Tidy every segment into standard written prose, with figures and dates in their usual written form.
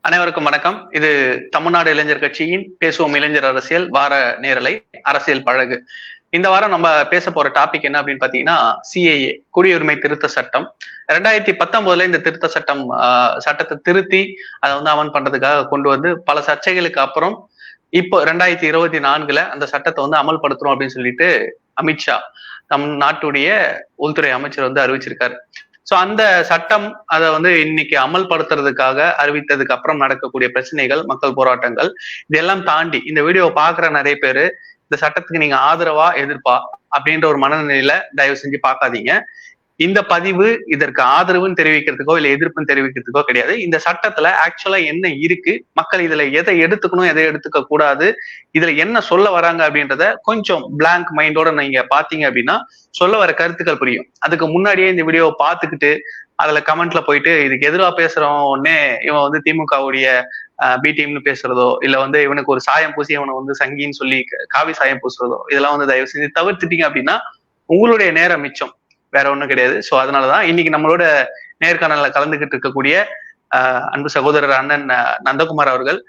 அனைவருக்கும் வணக்கம். இது தமிழ்நாடு இளைஞர் கட்சியின் பேசுவோம் இளைஞர் அரசியல் வார நேரலை அரசியல் பழகு. இந்த வாரம் நம்ம பேச போற டாபிக் என்ன அப்படின்னு பாத்தீங்கன்னா, சிஏஏ குடியுரிமை திருத்த சட்டம். 2019 இந்த திருத்த சட்டம் சட்டத்தை திருத்தி அதை அமல் பண்றதுக்காக கொண்டு வந்து பல சர்ச்சைகளுக்கு அப்புறம் இப்போ 2024 அந்த சட்டத்தை அமல்படுத்துறோம் அப்படின்னு சொல்லிட்டு அமித்ஷா நம் நாட்டுடைய உள்துறை அமைச்சர் அறிவிச்சிருக்காரு. சோ அந்த சட்டம் அதை இன்னைக்கு அமல்படுத்துறதுக்காக அறிவித்ததுக்கு அப்புறம் நடக்கக்கூடிய பிரச்சனைகள், மக்கள் போராட்டங்கள், இதெல்லாம் தாண்டி இந்த வீடியோவை பாக்குற நிறைய பேரு இந்த சட்டத்துக்கு நீங்க ஆதரவா எதிர்ப்பா அப்படின்ற ஒரு மனநிலையில தயவு செஞ்சு பார்க்காதீங்க. இந்த பதிவு இதற்கு ஆதரவுன்னு தெரிவிக்கிறதுக்கோ இல்ல எதிர்ப்புன்னு தெரிவிக்கிறதுக்கோ கிடையாது. இந்த சட்டத்துல ஆக்சுவலா என்ன இருக்கு, மக்கள் இதுல எதை எடுத்துக்கணும் எதை எடுத்துக்க கூடாது, இதுல என்ன சொல்ல வராங்க அப்படின்றத கொஞ்சம் பிளாங்க் மைண்டோட நீங்க பாத்தீங்க அப்படின்னா சொல்ல வர கருத்துக்கள் புரியும். அதுக்கு முன்னாடியே இந்த வீடியோவை பார்த்துக்கிட்டு அதுல கமெண்ட்ல போயிட்டு இதுக்கு எதிராக பேசுறோம் உடனே இவன் திமுகவுடைய பி டீம்னு பேசுறதோ இல்ல இவனுக்கு ஒரு சாயம் பூசி இவனை சங்கின்னு சொல்லி காவி சாயம் பூசுறதோ இதெல்லாம் தயவு செஞ்சு தவிர்த்துட்டீங்க அப்படின்னா உங்களுடைய நேரம் மிச்சம், வேற ஒண்ணும் கிடையாது. சோ அதனாலதான் இன்னைக்கு நம்மளோட நேர்காணல்ல கலந்துகிட்டு இருக்கக்கூடிய அன்பு சகோதரர் அண்ணன் நந்தகுமார் அவர்கள்,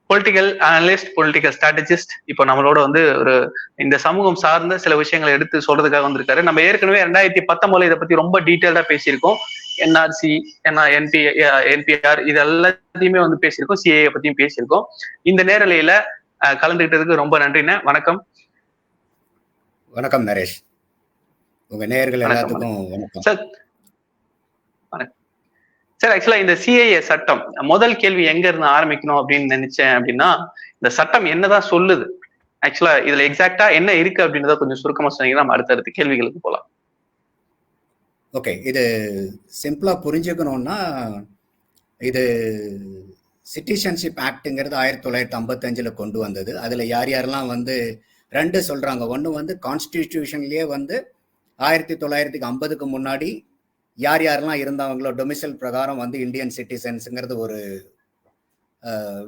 பொலிட்டிக்கல் அனலிஸ்ட், பொலிட்டிக்கல் ஸ்ட்ராட்டஜிஸ்ட், இப்போ நம்மளோட ஒரு இந்த சமூகம் சார்ந்த சில விஷயங்களை எடுத்து சொல்றதுக்காக வந்திருக்காரு. நம்ம ஏற்கனவே 2019 இதை பத்தி ரொம்ப டீட்டெயில்டா பேசியிருக்கோம். என்ஆர்சி, என்பிஆர் இது எல்லாத்தையுமே பேசியிருக்கோம். சிஏஏ பத்தியும் பேசியிருக்கோம். இந்த நேரலையில கலந்துகிட்டதுக்கு ரொம்ப நன்றிண்ணே. வணக்கம். வணக்கம் நரேஷ். உங்க நேயர்கள் எல்லாத்துக்கும் வணக்கம் சார். சார், ஆக்சுவலா இந்த சிஏஏ சட்டம் முதல் கேள்வி எங்க இருந்து ஆரம்பிக்கணும் அப்படின்னு நினைச்சேன் அப்படின்னா, இந்த சட்டம் என்னதான் சொல்லுது, ஆக்சுவலா இதுல எக்ஸாக்டா என்ன இருக்கு அப்படின்றத கொஞ்சம் சுருக்கமா சொன்னீங்கன்னா நம்ம அடுத்தடுத்த கேள்விகளுக்கு போலாம். ஓகே, இது சிம்பிளா புரிஞ்சுக்கணும்னா, இது சிட்டிசன்ஷிப் ஆக்ட்ங்கிறது 1955 கொண்டு வந்தது. அதுல யார் யாரெல்லாம் ரெண்டு சொல்றாங்க. ஒண்ணு கான்ஸ்டிடியூஷன்லயே 1950க்கு முன்னாடி யார் யாரெல்லாம் இருந்தவங்களோ டொமிசைல் பிரகாரம் இந்தியன் சிட்டிசன்ஸுங்கிறது ஒரு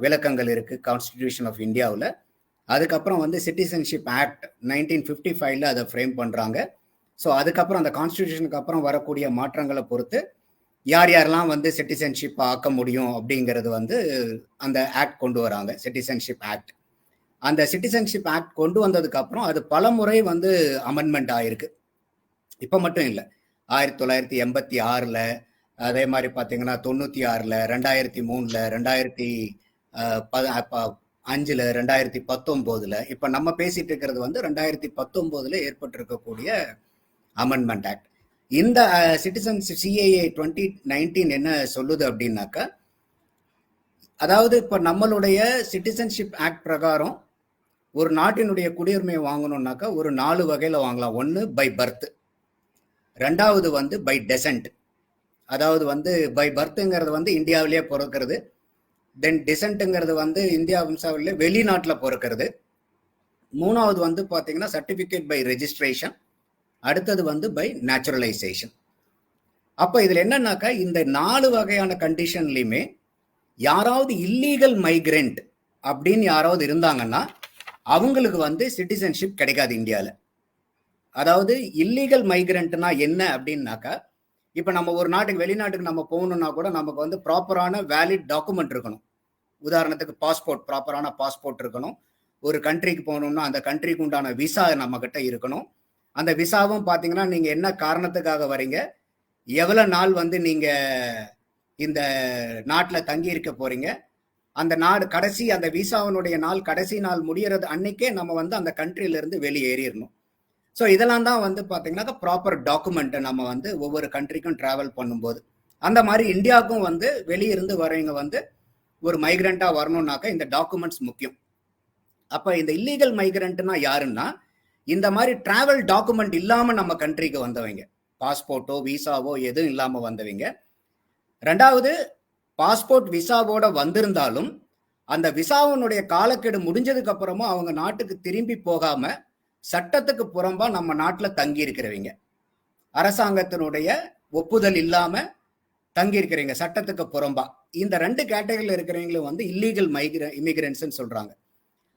விளக்கங்கள் இருக்கு கான்ஸ்டிடியூஷன் ஆஃப் இந்தியாவில். அதுக்கப்புறம் சிட்டிசன்ஷிப் ஆக்ட் 1955 அதை ஃப்ரேம் பண்றாங்க. ஸோ அதுக்கப்புறம் அந்த கான்ஸ்டிடியூஷனுக்கு அப்புறம் வரக்கூடிய மாற்றங்களை பொறுத்து யார் யாரெல்லாம் சிட்டிசன்ஷிப் ஆக்க முடியும் அப்படிங்கிறது அந்த ஆக்ட் கொண்டு வராங்க, சிட்டிசன்ஷிப் ஆக்ட். அந்த சிட்டிசன்ஷிப் ஆக்ட் கொண்டு வந்ததுக்கு அப்புறம் அது பல முறை அமெண்ட்மெண்ட் ஆயிருக்கு. இப்போ மட்டும் இல்லை, 1986, அதே மாதிரி பார்த்தீங்கன்னா 96, 2003, 2005, 2019, இப்போ நம்ம பேசிட்டு இருக்கிறது 2019 ஏற்பட்டிருக்கக்கூடிய அமெண்ட்மெண்ட் ஆக்ட். இந்த சிட்டிசன்ஷிப் சிஏஏ 2019 என்ன சொல்லுது அப்படின்னாக்கா, அதாவது இப்போ நம்மளுடைய சிட்டிசன்ஷிப் ஆக்ட் பிரகாரம் ஒரு நாட்டினுடைய குடியுரிமையை வாங்கணும்னாக்கா ஒரு 4 வகையில வாங்கலாம். ஒன்று பை பர்த், ரெண்டாவது பை டெசன்ட், அதாவது பை பர்த்துங்கிறது இந்தியாவிலேயே பிறக்கிறது, தென் டிசன்ட்டுங்கிறது இந்தியா வம்சாவளியில வெளிநாட்டில் பிறக்கிறது, மூணாவது பார்த்தீங்கன்னா சர்டிஃபிகேட் பை ரெஜிஸ்ட்ரேஷன், அடுத்தது பை நேச்சுரலைசேஷன். அப்போ இதில் என்னன்னாக்கா, இந்த 4 வகையான கண்டிஷன்லையுமே யாராவது இல்லீகல் மைக்ரெண்ட் அப்படின்னு யாராவது இருந்தாங்கன்னா அவங்களுக்கு சிட்டிசன்ஷிப் கிடைக்காது இந்தியாவில். அதாவது இல்லீகல் மைக்ரெண்ட்னா என்ன அப்படின்னாக்கா, இப்போ நம்ம ஒரு நாட்டுக்கு வெளிநாட்டுக்கு நம்ம போகணும்னா கூட நமக்கு ப்ராப்பரான வேலிட் டாக்குமெண்ட் இருக்கணும். உதாரணத்துக்கு பாஸ்போர்ட், ப்ராப்பரான பாஸ்போர்ட் இருக்கணும். ஒரு கண்ட்ரிக்கு போகணும்னா அந்த கண்ட்ரிக்கு உண்டான விசா நம்ம கிட்ட இருக்கணும். அந்த விசாவும் பார்த்தீங்கன்னா நீங்கள் என்ன காரணத்துக்காக வரீங்க, எவ்வளோ நாள் நீங்கள் இந்த நாட்டில் தங்கி இருக்க போறீங்க, அந்த நாடு கடைசி அந்த விசாவினுடைய நாள் கடைசி நாள் முடியறது அன்னைக்கே நம்ம அந்த கண்ட்ரியிலிருந்து வெளியேறிடணும். ஸோ இதெல்லாம் தான் பார்த்தீங்கன்னா ப்ராப்பர் டாக்குமெண்ட்டை நம்ம ஒவ்வொரு கண்ட்ரிக்கும் ட்ராவல் பண்ணும்போது, அந்த மாதிரி இந்தியாவுக்கும் வெளியிருந்து வரவங்க ஒரு மைக்ரெண்ட்டாக வரணும்னாக்கா இந்த டாக்குமெண்ட்ஸ் முக்கியம். அப்போ இந்த இல்லீகல் மைக்ரெண்ட்னா யாருன்னா, இந்த மாதிரி டிராவல் டாக்குமெண்ட் இல்லாமல் நம்ம கண்ட்ரிக்கு வந்தவங்க, பாஸ்போர்ட்டோ விசாவோ எதுவும் இல்லாமல் வந்தவங்க. ரெண்டாவது, பாஸ்போர்ட் விசாவோட வந்திருந்தாலும் அந்த விசாவினுடைய காலக்கெடு முடிஞ்சதுக்கு அப்புறமும் அவங்க நாட்டுக்கு திரும்பி போகாம சட்டத்துக்கு புறம்பா நம்ம நாட்டில் தங்கி இருக்கிறவங்க, அரசாங்கத்தினுடைய ஒப்புதல் இல்லாம தங்கி இருக்கிறவங்க சட்டத்துக்கு புறம்பா. இந்த 2 கேட்டகரியில் இருக்கிறவங்களும் இல்லீகல் இமிகிரன்ட்ஸ் சொல்றாங்க.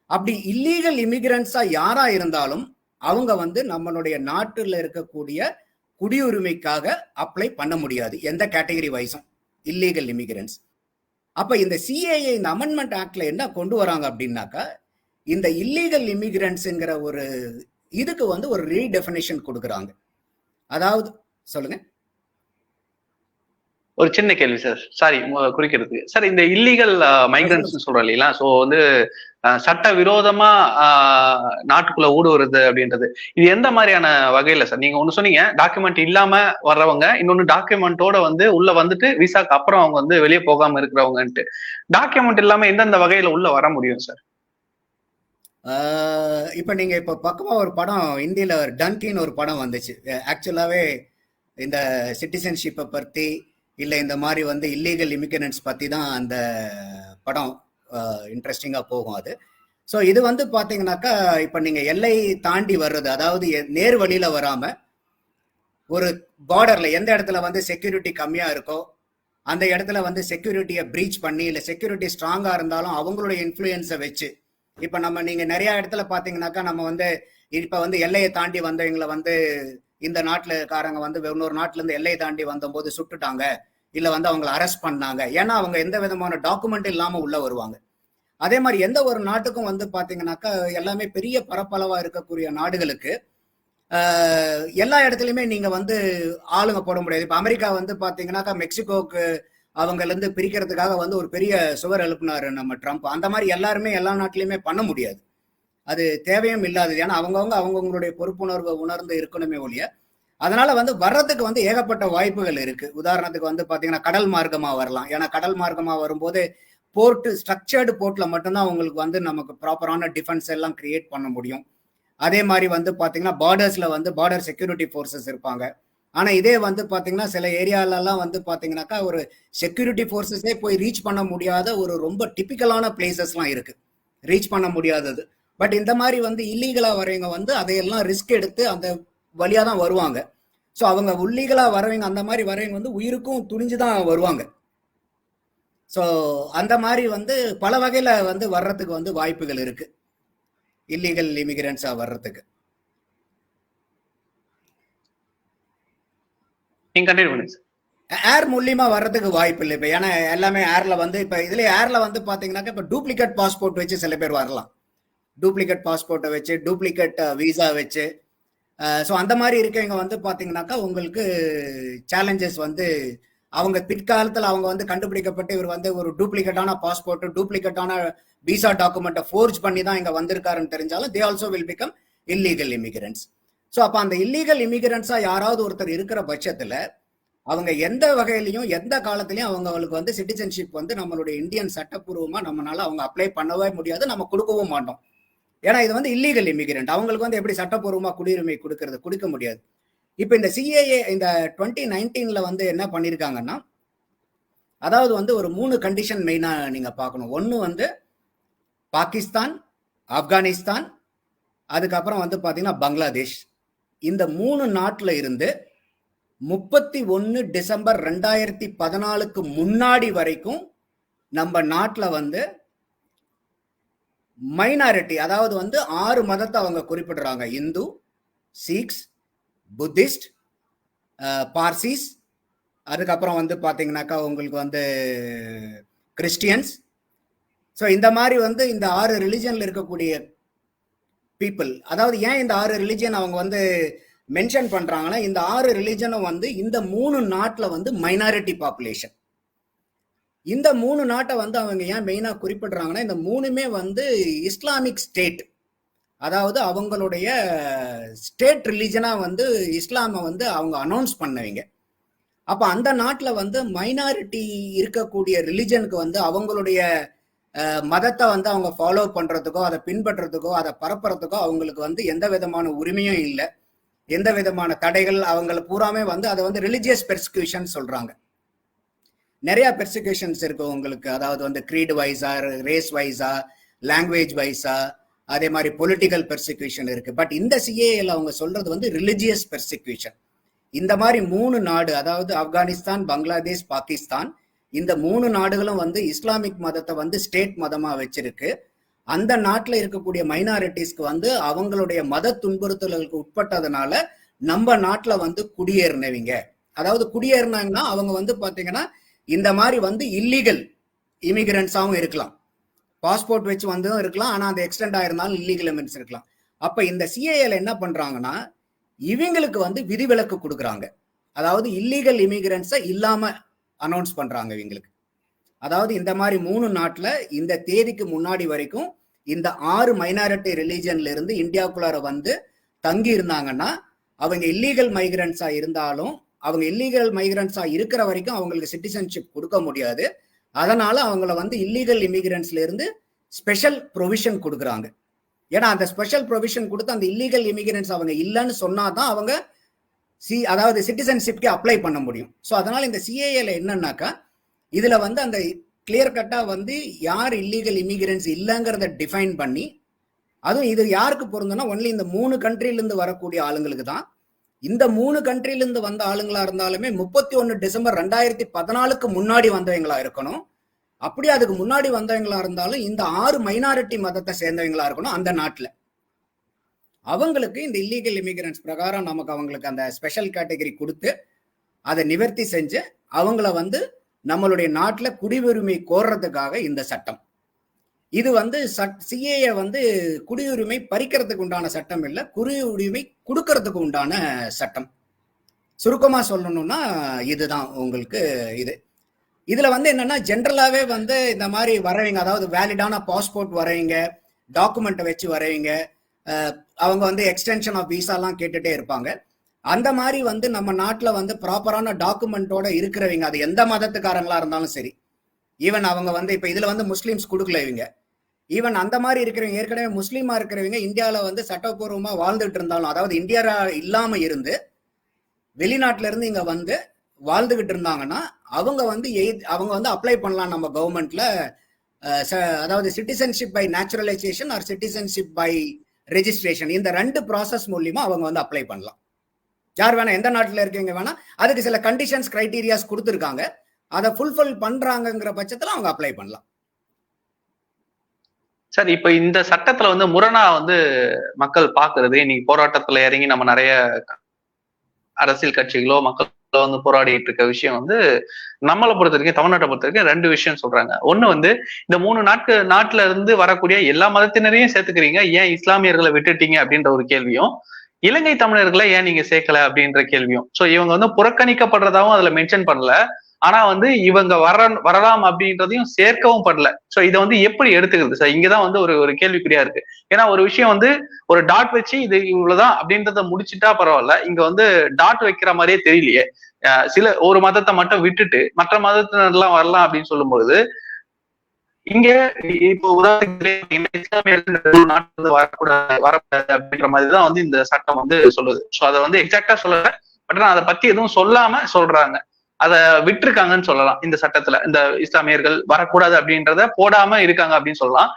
அப்படி இல்லீகல் இமிகிரன்ட்ஸா யாரா இருந்தாலும் அவங்க நம்மளுடைய நாட்டில் இருக்கக்கூடிய குடியுரிமைக்காக அப்ளை பண்ண முடியாது, எந்த கேட்டகரி வைஸும் இல்லீகல் இமிகிரன்ட்ஸ். அப்ப இந்த சிஏஏ இந்த அமெண்ட்மெண்ட் ஆக்ட்ல என்ன கொண்டு வராங்க அப்படின்னாக்கா, இந்த இல்லீகல் இமிகிரன்ட்ஸ்ங்கிற ஒரு இதுக்கு வந்து ஒரு ரீடெஃபினிஷன் கொடுக்குறாங்க. அதாவது சொல்லுங்க. ஒரு சின்ன கேள்வி சார், சாரி குறிக்கிறதுக்கு சார். இந்த இல்லீகல் மைக்ரன்ட்ஸ் சொல்றோம் இல்லைங்களா, சோ வந்து சட்ட விரோதமா நாட்டுக்குள்ள ஊடுருவது அப்படின்றது, இது எந்த மாதிரியான வகையில சார்? நீங்க ஒண்ணு சொன்னீங்க, டாக்குமெண்ட் இல்லாம வர்றவங்க, இன்னொன்னு டாக்குமெண்டோட வந்து உள்ள வந்துட்டு விசாக்கு அப்புறம் அவங்க வந்து வெளியே போகாம இருக்கிறவங்கன்ட்டு. டாக்குமெண்ட் இல்லாம எந்தெந்த வகையில உள்ள வர முடியும் சார்? இப்ப நீங்க இப்ப பக்கமா ஒரு படம் இந்தியில டன்கின்னு ஒரு படம் வந்துச்சு. ஆக்சுவலாவே இந்த சிட்டிசன்ஷிப்பை பத்தி இல்ல இந்த மாதிரி வந்து இல்லீகல் இமிகிரன்ட்ஸ் பத்தி தான் அந்த படம் இன்ட்ரெஸ்டிங்கா போகும் அது. ஸோ இது வந்து பாத்தீங்கன்னாக்கா, இப்ப நீங்க எல்லை தாண்டி வர்றது, அதாவது நேர் வழியில வராம ஒரு பார்டர்ல எந்த இடத்துல வந்து செக்யூரிட்டி கம்மியா இருக்கோ அந்த இடத்துல வந்து செக்யூரிட்டியை பிரீச் பண்ணி, இல்ல செக்யூரிட்டி ஸ்ட்ராங்கா இருந்தாலும் அவங்களுடைய இன்ஃப்ளூயன்ஸை வச்சு, இப்ப நம்ம நீங்க நிறைய இடத்துல பாத்தீங்கன்னாக்கா, நம்ம வந்து இப்ப வந்து எல்லையை தாண்டி வந்தவங்களை வந்து இந்த நாட்டுலக்காரங்க வந்து இன்னொரு நாட்டுல இருந்து எல்லையை தாண்டி வந்த போது சுட்டுட்டாங்க, இல்ல வந்து அவங்களை அரெஸ்ட் பண்ணாங்க. ஏன்னா அவங்க எந்த விதமான டாக்குமெண்ட் இல்லாம உள்ள வருவாங்க. அதே மாதிரி எந்த ஒரு நாட்டுக்கும் வந்து பாத்தீங்கன்னாக்கா, எல்லாமே பெரிய பரப்பளவா இருக்கக்கூடிய நாடுகளுக்கு எல்லா இடத்துலயுமே நீங்க வந்து ஆளுங்க போட முடியாது. இப்ப அமெரிக்கா வந்து பாத்தீங்கன்னாக்கா, மெக்சிகோக்கு அவங்கல இருந்து பிரிக்கிறதுக்காக வந்து ஒரு பெரிய சுவர் எழுப்பினாரு நம்ம ட்ரம்ப். அந்த மாதிரி எல்லாருமே எல்லா நாட்டிலையுமே பண்ண முடியாது, அது தேவையும் இல்லாதது. ஏன்னா அவங்கவுங்களுடைய பொறுப்புணர்வை உணர்ந்து இருக்கணுமே ஒழிய. அதனால வந்து வர்றதுக்கு வந்து ஏகப்பட்ட வாய்ப்புகள் இருக்கு. உதாரணத்துக்கு வந்து பாத்தீங்கன்னா கடல் மார்க்கமா வரலாம். ஏன்னா கடல் மார்க்கமா வரும்போது போர்ட், ஸ்ட்ரக்சர்டு போர்ட்ல மட்டும்தான் உங்களுக்கு வந்து நமக்கு ப்ராப்பரான டிஃபென்ஸ் எல்லாம் கிரியேட் பண்ண முடியும். அதே மாதிரி வந்து பாத்தீங்கன்னா பார்டர்ஸ்ல வந்து பார்டர் செக்யூரிட்டி ஃபோர்ஸஸ் இருப்பாங்க. ஆனா இதே வந்து பாத்தீங்கன்னா சில ஏரியாலெல்லாம் வந்து பாத்தீங்கன்னாக்கா ஒரு செக்யூரிட்டி ஃபோர்ஸஸே போய் ரீச் பண்ண முடியாத ஒரு ரொம்ப டிபிக்கலான பிளேசஸ்லாம் இருக்கு, ரீச் பண்ண முடியாதது. பட் இந்த மாதிரி வந்து இல்லீகலா வரவங்க வந்து அதையெல்லாம் ரிஸ்க் எடுத்து அந்த வழியா தான் வருவாங்க. ஸோ அவங்க இல்லீகலா வரவங்க, அந்த மாதிரி வரவங்க வந்து உயிருக்கும் துணிஞ்சுதான் வருவாங்க. ஸோ அந்த மாதிரி வந்து பல வகையில வந்து வர்றதுக்கு வந்து வாய்ப்புகள் இருக்கு, இல்லீகல் இமிகிரன்ஸா வர்றதுக்கு. ஏர் மூலியமா வர்றதுக்கு வாய்ப்பு இல்லை இப்ப. ஏன்னா எல்லாமே ஏர்ல வந்து இப்ப இதுல ஏர்ல வந்து பாத்தீங்கன்னாக்கா, இப்ப டூப்ளிகேட் பாஸ்போர்ட் வச்சு சில பேர் வரலாம். டூப்ளிகேட் பாஸ்போர்ட்டை வச்சு, டூப்ளிகேட் விசா வச்சு. ஸோ அந்த மாதிரி இருக்கவங்க வந்து பாத்தீங்கன்னாக்கா உங்களுக்கு சேலஞ்சஸ் வந்து, அவங்க பிற்காலத்தில் அவங்க வந்து கண்டுபிடிக்கப்பட்டு இவர் வந்து ஒரு டூப்ளிகேட்டான பாஸ்போர்ட், டூப்ளிகேட்டான விசா டாக்குமெண்ட்டை ஃபோர்ஜ் பண்ணி தான் இங்க வந்திருக்காருன்னு தெரிஞ்சாலும் they also will become illegal immigrants. So அப்ப அந்த இல்லீகல் இமிகிரன்ட்ஸா யாராவது ஒருத்தர் இருக்கிற பட்சத்துல அவங்க எந்த வகையிலையும் எந்த காலத்திலையும் அவங்களுக்கு வந்து சிட்டிசன்ஷிப் வந்து நம்மளுடைய இந்தியன் சட்டப்பூர்வமா நம்மளால அவங்க அப்ளை பண்ணவே முடியாது, நம்ம கொடுக்கவும் மாட்டோம். ஏன்னா இது வந்து இல்லீகல் இமிகிரண்ட், அவங்களுக்கு வந்து எப்படி சட்டப்பூர்வமா குடியுரிமை கொடுக்க முடியாது. இப்ப இந்த சிஏஏ இந்த 2019 வந்து என்ன பண்ணிருக்காங்கன்னா, அதாவது வந்து ஒரு 3 கண்டிஷன் மெயினா நீங்க பார்க்கணும். ஒன்னு வந்து பாகிஸ்தான், ஆப்கானிஸ்தான், அதுக்கப்புறம் வந்து பாத்தீங்கன்னா பங்களாதேஷ். இந்த 3 நாட்டுல இருந்து 31 டிசம்பர் 2014க்கு முன்னாடி வரைக்கும் நம்ம நாட்டுல வந்து மைனாரிட்டி, அதாவது வந்து 6 மதத்தை அவங்க குறிப்பிடுறாங்க. இந்து, சீக்ஸ், புத்திஸ்ட், பார்சிஸ், அதுக்கப்புறம் வந்து பாத்தீங்கன்னாக்கா உங்களுக்கு வந்து கிறிஸ்டியன்ஸ். ஸோ இந்த மாதிரி வந்து இந்த 6 ரிலிஜன்ல இருக்கக்கூடிய பீப்புள், அதாவது ஏன் இந்த 6 ரிலிஜன் அவங்க வந்து மென்ஷன் பண்றாங்கன்னா, இந்த 6 ரிலிஜனும் வந்து இந்த 3 நாட்டுல வந்து மைனாரிட்டி பாப்புலேஷன். இந்த 3 நாட்டை வந்து அவங்க ஏன் மெயினா குறிப்பிடுறாங்கன்னா, இந்த 3மே வந்து இஸ்லாமிக் ஸ்டேட், அதாவது அவங்களுடைய ஸ்டேட் ரிலிஜனா வந்து இஸ்லாமை வந்து அவங்க அனௌன்ஸ் பண்ணவங்க. அப்ப அந்த நாட்டுல வந்து மைனாரிட்டி இருக்கக்கூடிய ரிலிஜனுக்கு வந்து அவங்களுடைய மதத்தை வந்து அவங்க ஃபாலோ பண்றதுக்கோ, அதை பின்பற்றதுக்கோ, அதை பரப்புறதுக்கோ அவங்களுக்கு வந்து எந்த விதமான உரிமையும் இல்லை, எந்த விதமான தடைகள். அவங்களை பூராமே வந்து அதை வந்து ரிலிஜியஸ் பெர்சிக்யூஷன் சொல்றாங்க. நிறைய பெர்சிக்யூஷன்ஸ் இருக்கு உங்களுக்கு, அதாவது வந்து க்ரீட் வைஸா, ரேஸ் வைஸா, லாங்குவேஜ் வைஸா, அதே மாதிரி பொலிட்டிக்கல் பெர்சிக்யூஷன் இருக்கு. பட் இந்த சிஏஏல அவங்க சொல்றது வந்து ரிலிஜியஸ் பெர்சிக்யூஷன். இந்த மாதிரி 3 நாடு, அதாவது ஆப்கானிஸ்தான், பங்களாதேஷ், பாகிஸ்தான், இந்த 3 நாடுகளும் வந்து இஸ்லாமிக் மதத்தை வந்து ஸ்டேட் மதமா வச்சிருக்கு. அந்த நாட்டில் இருக்கக்கூடிய மைனாரிட்டிஸ்க்கு வந்து அவங்களுடைய மத துன்புறுத்தல்களுக்கு உட்பட்டதுனால நம்ம நாட்டில் வந்து குடியேறினவங்க, அதாவது குடியேறினாங்கன்னா அவங்க வந்து பாத்தீங்கன்னா இந்த மாதிரி வந்து இல்லீகல் இமிகிரண்ட்ஸாகவும் இருக்கலாம், பாஸ்போர்ட் வச்சு வந்தும் இருக்கலாம், ஆனா அது எக்ஸ்டெண்ட் ஆயிருந்தாலும் இல்லீகல் இமிகிரண்ட்ஸ் இருக்கலாம். அப்ப இந்த சிஏஏல என்ன பண்றாங்கன்னா இவங்களுக்கு வந்து விதிவிலக்கு கொடுக்குறாங்க. அதாவது இல்லீகல் இமிகிரண்ட்ஸை இல்லாம அனௌன்ஸ் பண்றாங்க இவங்களுக்கு. அதாவது இந்த மாதிரி 3 நாட்டுல இந்த தேதிக்கு முன்னாடி வரைக்கும் இந்த 6 மைனாரிட்டி ரிலீஜன்ல இருந்து இந்தியாவுக்குள்ளார வந்து தங்கி இருந்தாங்கன்னா அவங்க இல்லீகல் மைக்ரண்ட்ஸா இருந்தாலும் அவங்க இல்லீகல் மைக்ரண்ட்ஸா இருக்கிற வரைக்கும் அவங்களுக்கு சிட்டிசன்ஷிப் கொடுக்க முடியாது. அதனால அவங்கள வந்து இல்லீகல் இமிகிரண்ட்ஸ்ல இருந்து ஸ்பெஷல் ப்ரொவிஷன் கொடுக்குறாங்க. ஏன்னா அந்த ஸ்பெஷல் ப்ரொவிஷன் கொடுத்து அந்த இல்லீகல் இமிகிரண்ட்ஸ் அவங்க இல்லைன்னு சொன்னாதான் அவங்க அதாவது சிட்டிசன்ஷிப்க்கு அப்ளை பண்ண முடியும். ஸோ அதனால இந்த சிஏஏல என்னன்னாக்கா இதுல வந்து அந்த கிளியர் கட்டா வந்து யார் இல்லீகல் இமிகிரண்ட்ஸ் இல்லைங்கிறத டிஃபைன் பண்ணி, அதுவும் இது யாருக்கு பொருந்தும்னா ஒன்லி இந்த 3 கண்ட்ரில இருந்து வரக்கூடிய ஆளுங்களுக்கு தான். இந்த 3 கண்ட்ரில இருந்து வந்த ஆளுங்களா இருந்தாலுமே 31 டிசம்பர் 2014க்கு முன்னாடி வந்தவங்களா இருக்கணும். அப்படியே அதுக்கு முன்னாடி வந்தவங்களா இருந்தாலும் இந்த 6 மைனாரிட்டி மதத்தை சேர்ந்தவங்களா இருக்கணும். அந்த நாட்டுல அவங்களுக்கு இந்த இல்லீகல் இமிகிரண்ட்ஸ் பிரகாரம் நமக்கு அவங்களுக்கு அந்த ஸ்பெஷல் கேட்டகரி கொடுத்து அதை நிவர்த்தி செஞ்சு அவங்கள வந்து நம்மளுடைய நாட்டுல குடியுரிமை கோர்றதுக்காக இந்த சட்டம். இது வந்து சிஏஏ வந்து குடியுரிமை பறிக்கிறதுக்கு உண்டான சட்டம் இல்லை, குடியுரிமை கொடுக்கறதுக்கு உண்டான சட்டம். சுருக்கமா சொல்லணும்னா இதுதான் உங்களுக்கு இது. இதுல வந்து என்னன்னா ஜென்ரலாவே வந்து இந்த மாதிரி வரவங்க, அதாவது வேலிடான பாஸ்போர்ட் வரவங்க, டாக்குமெண்ட்டை வச்சு வரவங்க, அவங்க வந்து எக்ஸ்டென்ஷன் ஆஃப் விசாலாம் கேட்டுட்டே இருப்பாங்க. அந்த மாதிரி வந்து நம்ம நாட்டில் வந்து ப்ராப்பரான டாக்குமெண்ட்டோட இருக்கிறவங்க, அது எந்த மதத்துக்காரங்களா இருந்தாலும் சரி, ஈவன் அவங்க வந்து இப்போ இதுல வந்து முஸ்லீம்ஸ் கொடுக்கல இவங்க, ஈவன் அந்த மாதிரி இருக்கிறவங்க ஏற்கனவே முஸ்லீமா இருக்கிறவங்க இந்தியாவில் வந்து சட்டப்பூர்வமா வாழ்ந்துட்டு இருந்தாலும், அதாவது இந்தியா இல்லாம இருந்து வெளிநாட்டுல இருந்து இங்க வந்து வாழ்ந்துகிட்டு இருந்தாங்கன்னா அவங்க வந்து அப்ளை பண்ணலாம் நம்ம கவர்மெண்ட்ல. அதாவது citizenship by naturalization or citizenship by registration, இந்த 2 ப்ராசஸ் மூலியமா அவங்க வந்து அப்ளை பண்ணலாம். யார் வேணா, எந்த நாட்டில் இருக்கீங்க வேணா, அதுக்கு சில கண்டிஷன்ஸ் கிரைட்டீரியாஸ் கொடுத்துருக்காங்க, அதை ஃபுல்ஃபில் பண்றாங்கிற பட்சத்துல அவங்க அப்ளை பண்ணலாம். சார், இப்ப இந்த சட்டத்துல வந்து முரணா வந்து மக்கள் பாக்குறது, இன்னைக்கு போராட்டத்துல இறங்கி நம்ம நிறைய அரசியல் கட்சிகளோ மக்களோ வந்து போராடிட்டு இருக்க விஷயம் வந்து நம்மளை பொறுத்த வரைக்கும், தமிழ்நாட்டை பொறுத்த வரைக்கும் 2 விஷயம் சொல்றாங்க. ஒண்ணு வந்து இந்த 3 நாட்டுல இருந்து வரக்கூடிய எல்லா மதத்தினரையும் சேர்த்துக்கிறீங்க, ஏன் இஸ்லாமியர்களை விட்டுட்டீங்க அப்படின்ற ஒரு கேள்வியும், இலங்கை தமிழர்களை ஏன் நீங்க சேர்க்கல அப்படின்ற கேள்வியும். சோ இவங்க வந்து புறக்கணிக்கப்படுறதாவும் அதுல மென்ஷன் பண்ணல, ஆனா வந்து இவங்க வரலாம் அப்படின்றதையும் சேர்க்கவும் பண்ணல. சோ இதை வந்து எப்படி எடுத்துக்கிறது சார்? இங்கதான் வந்து ஒரு கேள்விக்குறியா இருக்கு. ஏன்னா ஒரு விஷயம் வந்து ஒரு டாட் வச்சு இது இவ்வளவுதான் அப்படின்றத முடிச்சுட்டா பரவாயில்ல, இங்க வந்து டாட் வைக்கிற மாதிரியே தெரியலையே. சில ஒரு மதத்தை மட்டும் விட்டுட்டு மற்ற மதத்தினர் எல்லாம் வரலாம் அப்படின்னு சொல்லும்போது, இங்க இப்போ உதாரணத்துக்கு இஸ்லாமியர்கள் நாட்டுல வரக்கூடாது அப்படின்ற மாதிரிதான் வந்து இந்த சட்டம் வந்து சொல்லுது. சோ அதை வந்து எக்ஸாக்டா சொல்லல, பட் அதை பத்தி எதுவும் சொல்லாம சொல்றாங்க, அதை விட்டுருக்காங்கன்னு சொல்லலாம். இந்த சட்டத்துல இந்த இஸ்லாமியர்கள் வரக்கூடாது அப்படின்றத போடாம இருக்காங்க அப்படின்னு சொல்லலாம்.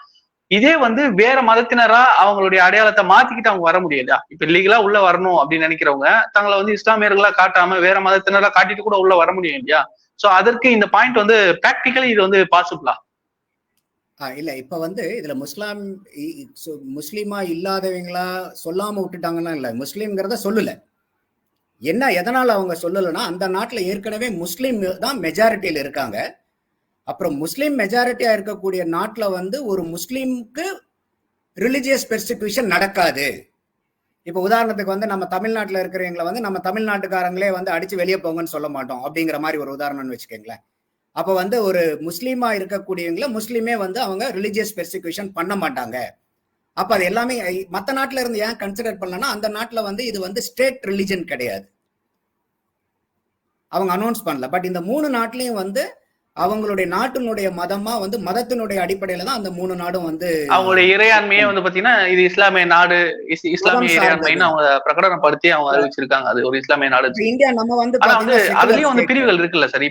இதே வந்து வேற மதத்தினரா அவங்களுடைய அடையாளத்தை மாத்திக்கிட்டு அவங்க வர முடியலையா? இப்ப லீகலா உள்ள வரணும் அப்படின்னு நினைக்கிறவங்க தங்களை வந்து இஸ்லாமியர்களா காட்டாம வேற மதத்தினரா காட்டிட்டு கூட உள்ள வர முடியும் இல்லையா? சோ அதற்கு இந்த பாயிண்ட் வந்து பிராக்டிக்கலி இது வந்து பாசிபிளா? இல்ல, இப்ப வந்து இதுல முஸ்லீமா இல்லாதவங்களா சொல்லாம விட்டுட்டாங்கன்னா இல்ல, முஸ்லீம்ங்கிறத சொல்லல. என்ன எதனால அவங்க சொல்லலைன்னா அந்த நாட்டுல ஏற்கனவே முஸ்லீம் தான் மெஜாரிட்டியில இருக்காங்க. அப்புறம் முஸ்லீம் மெஜாரிட்டியா இருக்கக்கூடிய நாட்டுல வந்து ஒரு முஸ்லீமுக்கு ரிலிஜியஸ் பெர்சிக்யூஷன் நடக்காது. இப்ப உதாரணத்துக்கு வந்து நம்ம தமிழ்நாட்டுல இருக்கிறவங்களை வந்து நம்ம தமிழ்நாட்டுக்காரங்களே வந்து அடிச்சு வெளியே போங்கன்னு சொல்ல மாட்டோம் அப்படிங்கிற மாதிரி ஒரு உதாரணம்னு வச்சுக்கோங்களேன். அப்ப வந்து ஒரு முஸ்லீமா இருக்கக்கூடியவங்களை முஸ்லீமே வந்து அவங்க ரிலிஜியஸ் பெர்சிக்யூஷன் பண்ண மாட்டாங்க. அப்ப அது எல்லாமே மற்ற நாட்டுல இருந்து ஏன் கன்சிடர் பண்ணலன்னா அந்த நாட்டுல வந்து இது வந்து ஸ்டேட் ரிலிஜன் கிடையாது, அவங்க அனௌன்ஸ் பண்ணல. பட் இந்த 3 நாட்டிலையும் வந்து அவங்களுடைய நாட்டினுடைய மதமா வந்து மதத்தினுடைய அடிப்படையில தான் அந்த 3 நாடும் வந்து அவங்களுடைய இறையாண்மையே வந்து பாத்தீங்கன்னா இது இஸ்லாமிய நாடு, இஸ்லாமிய இறையாண்மைன்னு அவங்க பிரகடனப்படுத்தி அவங்க அறிவிச்சிருக்காங்க, அது ஒரு இஸ்லாமிய நாடு. இந்தியா நம்ம வந்து அதுலயும் வந்து பிரிவுகள் இருக்குல்ல சார்.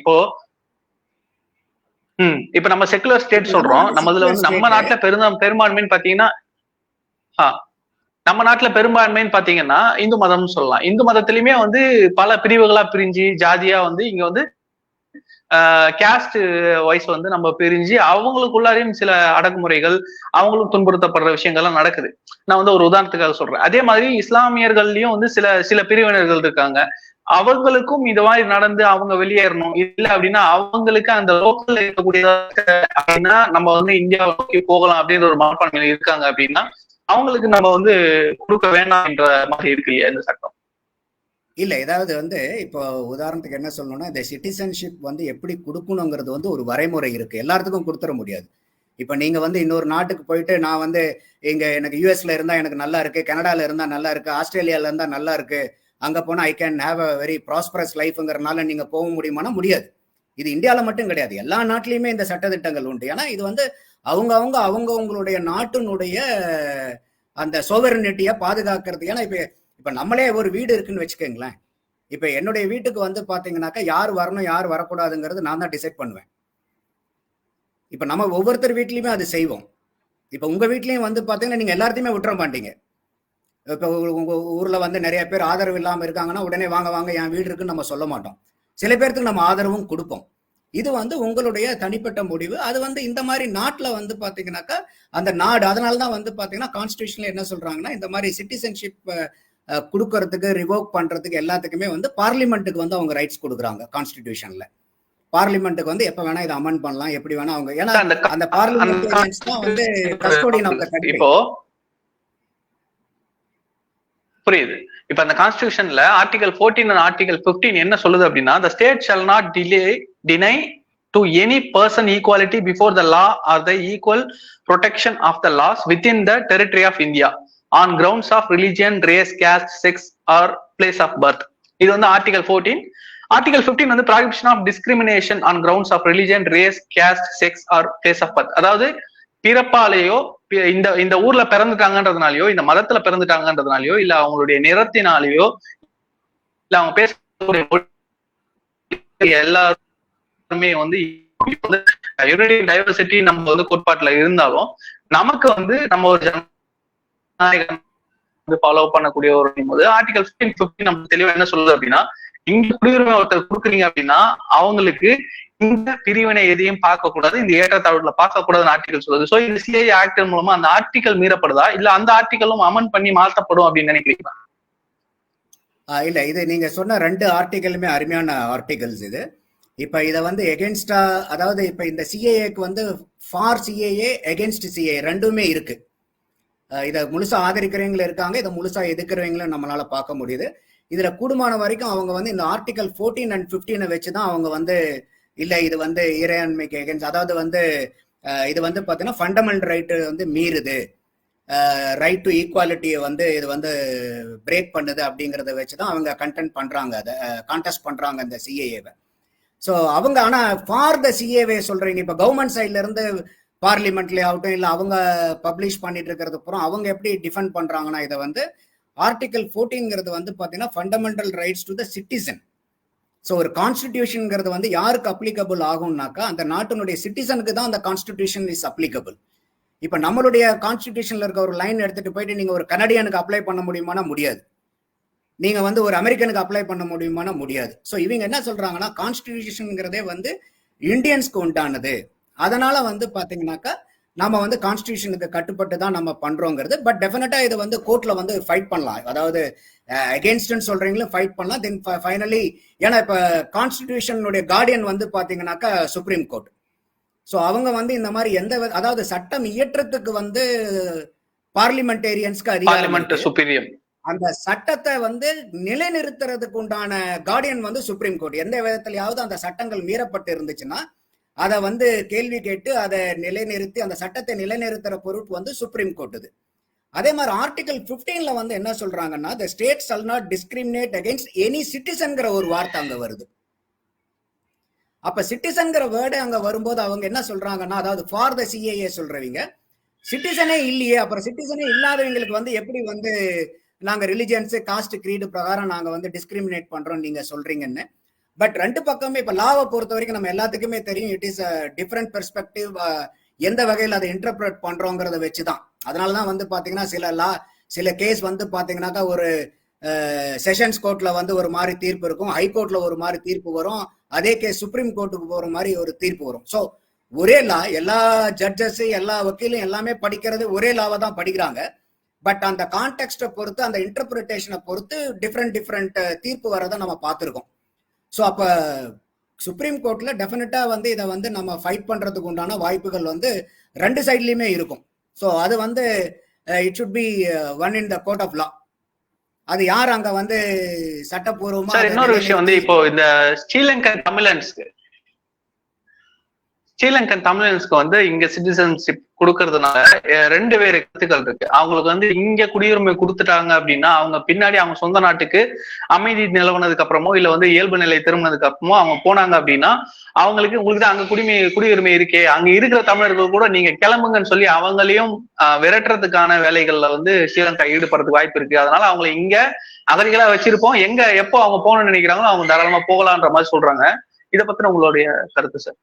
இப்ப நம்ம செக்குலர் ஸ்டேட் சொல்றோம், நம்ம இதுல வந்து நம்ம நாட்டுல பெரும்பான்மைன்னு பாத்தீங்கன்னா நம்ம நாட்டுல பெரும்பான்மைன்னு பாத்தீங்கன்னா இந்து மதம்னு சொல்லலாம். இந்து மதத்திலயுமே வந்து பல பிரிவுகளா பிரிஞ்சு ஜாதியா வந்து இங்க வந்து கேஸ்ட் வைஸ் வந்து நம்ம பிரிஞ்சு அவங்களுக்குள்ளாரையும் சில அடக்குமுறைகள், அவங்களும் துன்புறுத்தப்படுற விஷயங்கள்லாம் நடக்குது. நான் வந்து ஒரு உதாரணத்துக்காக சொல்றேன். அதே மாதிரி இஸ்லாமியர்கள்லயும் வந்து சில பிரிவினர்கள் இருக்காங்க. அவங்களுக்கும் இந்த மாதிரி நடந்து அவங்க வெளியேறணும். இல்ல அப்படின்னா அவங்களுக்கு அந்த லோக்கல்ல இருக்கக்கூடிய அப்படின்னா நம்ம வந்து இந்தியாவை நோக்கி போகலாம் அப்படின்ற ஒரு மனப்பான்மையில இருக்காங்க அப்படின்னா அவங்களுக்கு நம்ம வந்து கொடுக்க வேண்டாம் என்ற மாதிரி இருக்கு இல்லையா இந்த சட்டம்? இல்ல ஏதாவது வந்து இப்போ உதாரணத்துக்கு என்ன சொல்லணும்னா, இந்த சிட்டிசன்ஷிப் வந்து எப்படி கொடுக்கணுங்கிறது வந்து ஒரு வரைமுறை இருக்கு. எல்லாத்துக்கும் கொடுத்துட முடியாது. இப்ப நீங்க வந்து இன்னொரு நாட்டுக்கு போயிட்டு நான் வந்து எனக்கு யூஎஸ்ல இருந்தா எனக்கு நல்லா இருக்கு, கனடால இருந்தா நல்லா இருக்கு, ஆஸ்திரேலியால இருந்தா நல்லா இருக்கு, அங்க போனா I can have a very prosperous லைஃப்ங்கிறனால நீங்க போக முடியுமானா முடியாது. இது இந்தியாவில மட்டும் கிடையாது, எல்லா நாட்டிலையுமே இந்த சட்டத்திட்டங்கள் உண்டு. ஏன்னா இது வந்து அவங்களுடைய நாட்டினுடைய அந்த சோவரனிட்டியை பாதுகாக்கிறது. ஏன்னா இப்ப நம்மளே ஒரு வீடு இருக்குன்னு வச்சுக்கோங்களேன். இப்ப என்னுடைய வீட்டுக்கு வந்து பாத்தீங்கன்னாக்கா யார் வரணும் யார் வரக்கூடாதுங்கிறது நான் தான் டிசைட் பண்ணுவேன். இப்ப நம்ம ஒவ்வொருத்தர் வீட்லயுமே அது செய்வோம். இப்ப உங்க வீட்லயும் வந்து பாத்தீங்கன்னா நீங்க எல்லாத்தையுமே விட்டுற மாட்டீங்க. இப்ப உங்க ஊர்ல வந்து நிறைய பேர் ஆதரவு இல்லாம இருக்காங்கன்னா உடனே வாங்க வாங்க என் வீடு இருக்குன்னு நம்ம சொல்ல மாட்டோம். சில பேருக்கு நம்ம ஆதரவும் கொடுப்போம். இது வந்து உங்களுடைய தனிப்பட்ட முடிவு. அது வந்து இந்த மாதிரி நாட்டுல வந்து பாத்தீங்கன்னாக்கா அந்த நாடு, அதனாலதான் வந்து பாத்தீங்கன்னா கான்ஸ்டிடியூஷன்ல என்ன சொல்றாங்கன்னா இந்த மாதிரி சிட்டிசன்ஷிப் கொடுக்கறதுக்கு ரிவோக் பண்றதுக்கு எல்லாத்துக்குமே வந்து பார்லிமெண்ட்டுக்கு வந்து அவங்க ரைட்ஸ் கொடுக்குறாங்க கான்ஸ்டிடியூஷன்ல. பார்லிமெண்ட்டுக்கு வந்து எப்ப வேணா இதை அமெண்ட் பண்ணலாம், எப்படி வேணா அவங்க, ஏன்னா அந்த பார்லிமெண்டேரியன்ஸ் தான் வந்து கஸ்டோடியன் ஆஃப் தி கண்ட்ரி. இப்போ புரியுது. இப்ப அந்த கான்ஸ்டிடியூஷன்ல ஆர்டிகல் 14 and ஆர்டிகல் 15 என்ன சொல்லுது அப்படின்னா, the state shall not deny to any person equality before the law or the equal protection of the laws within the territory of India on grounds of religion, race, caste, sex or place of birth. இது வந்து article 14. Article 15 வந்து prohibition of discrimination on grounds of religion, race, caste, sex or place of birth. அதாவது பிறப்பாலேயோ இந்த ஊர்ல பிறந்துட்டாங்கன்றதுனாலயோ இந்த மதத்துல பிறந்துட்டாங்கன்றதுனாலயோ இல்ல அவங்களுடைய நிறத்தினாலேயோ இல்ல அவங்க பேசக்கூடிய எல்லாருமே வந்து டைவர்சிட்டி நம்ம வந்து கோட்பாட்டுல இருந்தாலும் நமக்கு வந்து நம்ம ஒரு ஜனநாயகம் ஃபாலோ பண்ணக்கூடிய ஒரு போது ஆர்டிகல் 15 நம்ம தெளிவா என்ன சொல்லுது அப்படின்னா, இங்க குடியுரிமை ஒருத்தர் கொடுக்குறீங்க அப்படின்னா அவங்களுக்கு இந்த பிரிவினை எதையும் பார்க்க கூடாது, இந்த ஏற்றத்தாழ்வுல பார்க்க கூடாதுன்னு ஆர்டிகல் சொல்லுது. சோ இந்த சிஏஏ ஆக்ட் மூலமா அந்த ஆர்டிகல் மீறப்படுதா இல்ல அந்த ஆர்டிகலும் அமெண்ட் பண்ணி மாற்றப்படும் அப்படின்னு நினைக்கிறீங்களா? இல்ல, இது நீங்க சொன்ன 2 ஆர்டிகலுமே அருமையான ஆர்டிகல்ஸ். இது இப்ப இத வந்து எகென்ஸ்டா, அதாவது இப்ப இந்த சிஏஏக்கு வந்து ஃபார் சிஏஏ எகென்ஸ்ட் சிஏஏ ரெண்டுமே இருக்கு. இதை முழுசா ஆதரிக்கிறவங்களும் இருக்காங்க, இதை முழுசா எதிர்க்கிறவங்களும் நம்மளால பார்க்க முடியுது. இதுல கூடுமான வரைக்கும் அவங்க வந்து இந்த ஆர்டிகல் 14 and 15 வச்சுதான் அவங்க வந்து இல்ல இது வந்து இறையாண்மைக்கு எகென்ஸ்ட், அதாவது வந்து இது வந்து பாத்தீங்கன்னா ஃபண்டமெண்டல் ரைட்டு வந்து மீறுது, ரைட் டு ஈக்குவாலிட்டியை வந்து இது வந்து பிரேக் பண்ணுது அப்படிங்கிறத வச்சுதான் அவங்க கண்டென்ட் பண்றாங்க, அதை கான்டெஸ்ட் பண்றாங்க இந்த சிஏஏவை. ஸோ அவங்க ஆனா ஃபார் த சிஏவே சொல்றீங்க. இப்ப கவர்மெண்ட் சைட்ல இருந்து பார்லிமெண்ட்ல ஆகட்டும் இல்ல அவங்க பப்ளிஷ் பண்ணிட்டு இருக்கிறது அப்புறம் அவங்க எப்படி டிஃபெண்ட் பண்றாங்கன்னா இதை வந்து ஆர்டிகல் 14 வந்து பாத்தீங்கன்னா fundamental rights to the citizen. So ஒரு கான்ஸ்டிடியூஷன்ங்கிறது வந்து யாருக்கு அப்ளிகபிள் ஆகும்னாக்கா அந்த நாட்டினுடைய சிட்டிசனுக்கு தான் அந்த கான்ஸ்டிடியூஷன் இஸ் அப்ளிகபிள். இப்ப நம்மளுடைய கான்ஸ்டிடியூஷன்ல இருக்க ஒரு லைன் எடுத்துட்டு போயிட்டு நீங்க ஒரு கனடியனுக்கு அப்ளை பண்ண முடியுமானா முடியாது, நீங்க வந்து ஒரு அமெரிக்கனுக்கு அப்ளை பண்ண முடியுமானா முடியாது. ஸோ இவங்க என்ன சொல்றாங்கன்னா கான்ஸ்டிடியூஷன்ங்கிறதே வந்து இந்தியன்ஸ்க்கு உண்டானது, அதனால வந்து பாத்தீங்கன்னாக்கா நம்ம வந்து கான்ஸ்டிடியூஷனுக்கு கட்டுப்பட்டு தான் நம்ம பண்றோங்கிறது. பட் டெஃபினட்டா இதை வந்து கோர்ட்ல வந்து ஃபைட் பண்ணலாம், அதாவது அகேன்ஸ்ட்னு சொல்றீங்களும் ஃபைட் பண்ணலாம். தென் ஃபைனலி ஏன்னா இப்ப கான்ஸ்டிடியூஷனுடைய கார்டியன் வந்து பாத்தீங்கன்னாக்கா சுப்ரீம் கோர்ட். ஸோ அவங்க வந்து இந்த மாதிரி அதாவது சட்டம் இயற்றத்துக்கு வந்து பார்லிமெண்டேரியன்ஸ்க்கு அதிகாரம், அந்த சட்டத்தை வந்து நிலைநிறுத்துறதுக்கு உண்டான கார்டியன் வந்து சுப்ரீம் கோர்ட். எந்த விதத்திலேயாவது அந்த சட்டங்கள் மீறப்பட்டு இருந்துச்சுன்னா அதை வந்து கேள்வி கேட்டு அதை நிலைநிறுத்தி அந்த சட்டத்தை நிலைநிறுத்துற பொருட்டு வந்து சுப்ரீம் கோர்ட் இது. அதே மாதிரி ஆர்டிகல் 15 வந்து என்ன சொல்றாங்கன்னா the state shall not discriminate against any citizenங்கிற ஒரு வார்த்தை அங்க வருது. அப்ப சிட்டிசன்ங்கிற வேர்டு அங்க வரும்போது அவங்க என்ன சொல்றாங்கன்னா, அதாவது ஃபார் த சிஏஏ சொல்றவங்க சிட்டிசனே இல்லையே, அப்புறம் சிட்டிசனே இல்லாதவங்களுக்கு வந்து எப்படி வந்து நாங்க ரிலிஜியன்ஸ் காஸ்ட் கிரீடு பிரகாரம் நாங்க வந்து டிஸ்கிரிமினேட் பண்றோம் நீங்க சொல்றீங்கன்னு. பட் ரெண்டு பக்கமே இப்ப லாவை பொறுத்த வரைக்கும் நம்ம எல்லாத்துக்குமே தெரியும், இட் இஸ் டிஃப்ரெண்ட் பெர்ஸ்பெக்டிவ், எந்த வகையில் அதை இன்டர்பிரட் பண்றோங்கிறத வச்சுதான். அதனாலதான் வந்து பாத்தீங்கன்னா சில கேஸ் வந்து பாத்தீங்கன்னாக்கா ஒரு செஷன்ஸ் கோர்ட்ல வந்து ஒரு மாதிரி தீர்ப்பு இருக்கும், ஹைகோர்ட்ல ஒரு மாதிரி தீர்ப்பு வரும், அதே கேஸ் சுப்ரீம் கோர்ட்டுக்கு போற மாதிரி ஒரு தீர்ப்பு வரும். ஸோ ஒரே லா, எல்லா ஜட்ஜஸ் எல்லா வக்கீலும் எல்லாமே படிக்கிறது ஒரே லாவை தான் படிக்கிறாங்க. பட் அந்த கான்டெக்ஸ்ட பொறுத்து, அந்த இன்டர்பிரிட்டேஷனை பொறுத்து டிஃப்ரெண்ட் தீர்ப்பு வரதை நம்ம பார்த்துருக்கோம். ஸோ அப்ப சுப்ரீம் கோர்ட்ல டெஃபினட்டா வந்து இதை வந்து நம்ம ஃபைட் பண்றதுக்கு உண்டான வாய்ப்புகள் வந்து ரெண்டு சைட்லயுமே இருக்கும். ஸோ அது வந்து it should be won in the court of law. அது யார் அங்க வந்து சட்டப்பூர்வமா. சார் இன்னொரு விஷயம் வந்து இப்போ இந்த ஸ்ரீலங்கன் தமிழன்ஸ்க்கு வந்து இங்க சிட்டிசன்ஷிப் கொடுக்கறதுனால ரெண்டு பேர் கருத்துக்கள் இருக்கு. அவங்களுக்கு வந்து இங்க குடியுரிமை கொடுத்துட்டாங்க அப்படின்னா அவங்க பின்னாடி அவங்க சொந்த நாட்டுக்கு அமைதி நிலவனதுக்கு அப்புறமோ இல்ல வந்து இயல்பு நிலை திரும்பினதுக்கு அப்புறமோ அவங்க போனாங்க அப்படின்னா அவங்களுக்கு உங்களுக்கு தான் அங்க குடியுரிமை இருக்கே, அங்க இருக்கிற தமிழர்கள் கூட நீங்க கிளம்புங்கன்னு சொல்லி அவங்களையும் விரட்டுறதுக்கான வேலைகள்ல வந்து ஸ்ரீலங்கா ஈடுபடுறதுக்கு வாய்ப்பு இருக்கு. அதனால அவங்களை இங்க அகதிகளா வச்சிருப்போம், எங்க எப்போ அவங்க போகணும்னு நினைக்கிறாங்களோ அவங்க தாராளமா போகலான்ற மாதிரி சொல்றாங்க. இதை பத்தின உங்களுடைய கருத்து சார்?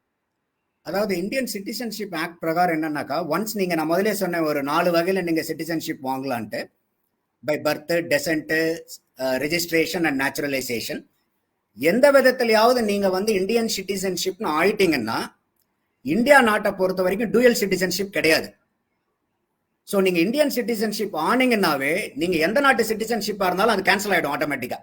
அதாவது இந்தியன் சிட்டிசன்ஷிப் ஆக்ட் பிரகாரம் என்னன்னாக்கா, ஒன்ஸ் நீங்க நான் முதலே சொன்ன ஒரு 4 வகையில நீங்க சிட்டிசன்ஷிப் வாங்கலான்ட்டு, by birth, descent, registration and naturalization. எந்த விதத்திலையாவது நீங்க வந்து இந்தியன் சிட்டிசன்ஷிப்னு ஆயிட்டீங்கன்னா இந்தியா நாட்டை பொறுத்த வரைக்கும் டூயல் சிட்டிசன்ஷிப் கிடையாது. ஸோ நீங்க இந்தியன் சிட்டிசன்ஷிப் ஆனீங்கன்னாவே நீங்க எந்த நாட்டு சிட்டிசன்ஷிப்பா இருந்தாலும் அது கேன்சல் ஆயிடும் ஆட்டோமேட்டிக்கா.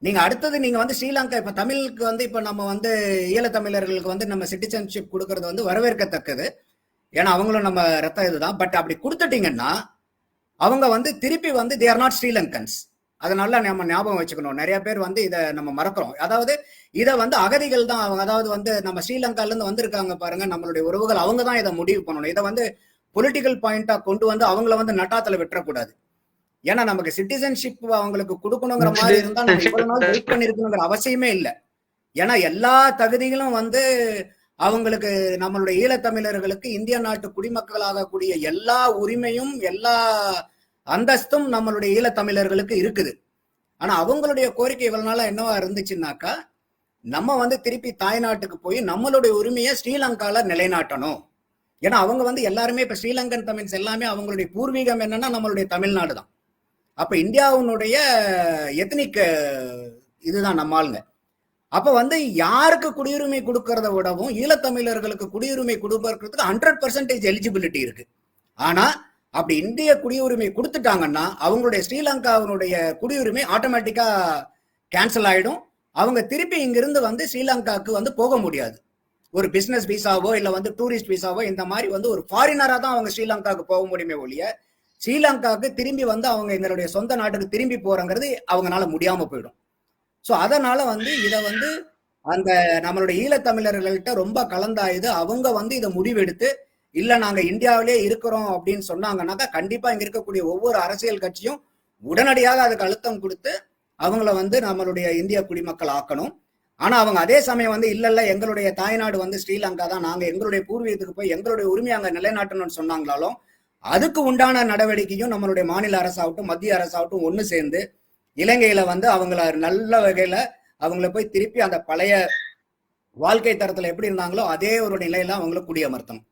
நீங்க அடுத்தது நீங்க வந்து ஸ்ரீலங்கா, இப்ப தமிழுக்கு வந்து இப்ப நம்ம வந்து ஈழத்தமிழர்களுக்கு வந்து நம்ம சிட்டிசன்ஷிப் கொடுக்கறது வந்து வரவேற்கத்தக்கது. ஏன்னா அவங்களும் நம்ம ரத்த இதுதான். பட் அப்படி கொடுத்துட்டீங்கன்னா அவங்க வந்து திருப்பி வந்து தே ஆர் நாட் ஸ்ரீலங்கன்ஸ். அதனால நம்ம ஞாபகம் வச்சுக்கணும். நிறைய பேர் வந்து இதை நம்ம மறக்கிறோம். அதாவது இதை வந்து அகதிகள் தான் அவங்க, அதாவது வந்து நம்ம ஸ்ரீலங்கால இருந்து வந்திருக்காங்க பாருங்க நம்மளுடைய உறவுகள், அவங்க தான் இதை முடிவு பண்ணணும். இதை வந்து பொலிட்டிக்கல் பாயிண்டா கொண்டு வந்து அவங்கள வந்து நட்டாத்துல விட்டுறக்கூடாது. ஏன்னா நமக்கு சிட்டிசன்ஷிப் அவங்களுக்கு கொடுக்கணுங்கிற மாதிரி இருந்தா நம்ம இவ்வளவு நாள் வெயிட் பண்ணிருக்கணுங்கிற அவசியமே இல்லை. ஏன்னா எல்லா தகுதிகளும் வந்து அவங்களுக்கு, நம்மளுடைய ஈழத்தமிழர்களுக்கு இந்திய நாட்டு குடிமக்களாகக்கூடிய எல்லா உரிமையும் எல்லா அந்தஸ்தும் நம்மளுடைய ஈழத்தமிழர்களுக்கு இருக்குது. ஆனா அவங்களுடைய கோரிக்கை இவ்வளவு நாளா என்னவா இருந்துச்சுன்னாக்கா, நம்ம வந்து திருப்பி தாய்நாட்டுக்கு போய் நம்மளுடைய உரிமையை ஸ்ரீலங்கால நிலைநாட்டணும். ஏன்னா அவங்க வந்து எல்லாருமே இப்ப ஸ்ரீலங்கன் தமிழ்ஸ் எல்லாமே அவங்களுடைய பூர்வீகம் என்னன்னா நம்மளுடைய தமிழ்நாடு தான். அப்ப இந்தியாவுடைய எத்தனிக் இதுதான் நம்ம ஆளுங்க. அப்ப வந்து யாருக்கு குடியுரிமை கொடுக்கறத விடவும் ஈழத்தமிழர்களுக்கு குடியுரிமை கொடுக்கறதுக்கு 100% எலிஜிபிலிட்டி இருக்கு. ஆனா அப்படி இந்திய குடியுரிமை கொடுத்துட்டாங்கன்னா அவங்களுடைய ஸ்ரீலங்காவுடைய குடியுரிமை ஆட்டோமேட்டிக்கா கேன்சல் ஆயிடும். அவங்க திருப்பி இங்கிருந்து வந்து ஸ்ரீலங்காவுக்கு வந்து போக முடியாது. ஒரு பிசினஸ் விசாவோ இல்ல வந்து டூரிஸ்ட் விசாவோ இந்த மாதிரி வந்து ஒரு ஃபாரினரா தான் அவங்க ஸ்ரீலங்காவுக்கு போக முடியுமே ஒழிய ஸ்ரீலங்காவுக்கு திரும்பி வந்து அவங்க எங்களுடைய சொந்த நாட்டுக்கு திரும்பி போறங்கிறது அவங்களால முடியாம போயிடும். ஸோ அதனால வந்து இதை வந்து அந்த நம்மளுடைய ஈழத்தமிழர்கள்ட்ட ரொம்ப கலந்தாயுது. அவங்க வந்து இதை முடிவெடுத்து இல்ல நாங்க இந்தியாவிலே இருக்கிறோம் அப்படின்னு சொன்னாங்கன்னாக்கா கண்டிப்பா இங்க இருக்கக்கூடிய ஒவ்வொரு அரசியல் கட்சியும் உடனடியாக அதுக்கு அழுத்தம் கொடுத்து அவங்கள வந்து நம்மளுடைய இந்திய குடிமக்கள் ஆக்கணும். ஆனா அவங்க அதே சமயம் வந்து இல்ல எங்களுடைய தாய்நாடு வந்து ஸ்ரீலங்கா தான், நாங்க எங்களுடைய பூர்வீகத்துக்கு போய் எங்களுடைய உரிமையை அங்க நிலைநாட்டணும்னு சொன்னாங்களாலும் அதுக்கு உண்டான நடவடிக்கையும் நம்மளுடைய மாநில அரசாகட்டும் மத்திய அரசாகட்டும் ஒண்ணு சேர்ந்து இலங்கையில வந்து அவங்கள நல்ல வகையில அவங்கள போய் திருப்பி அந்த பழைய வாழ்க்கை தரத்துல எப்படி இருந்தாங்களோ அதே ஒரு நிலையில அவங்கள குடியமர்த்தணும்.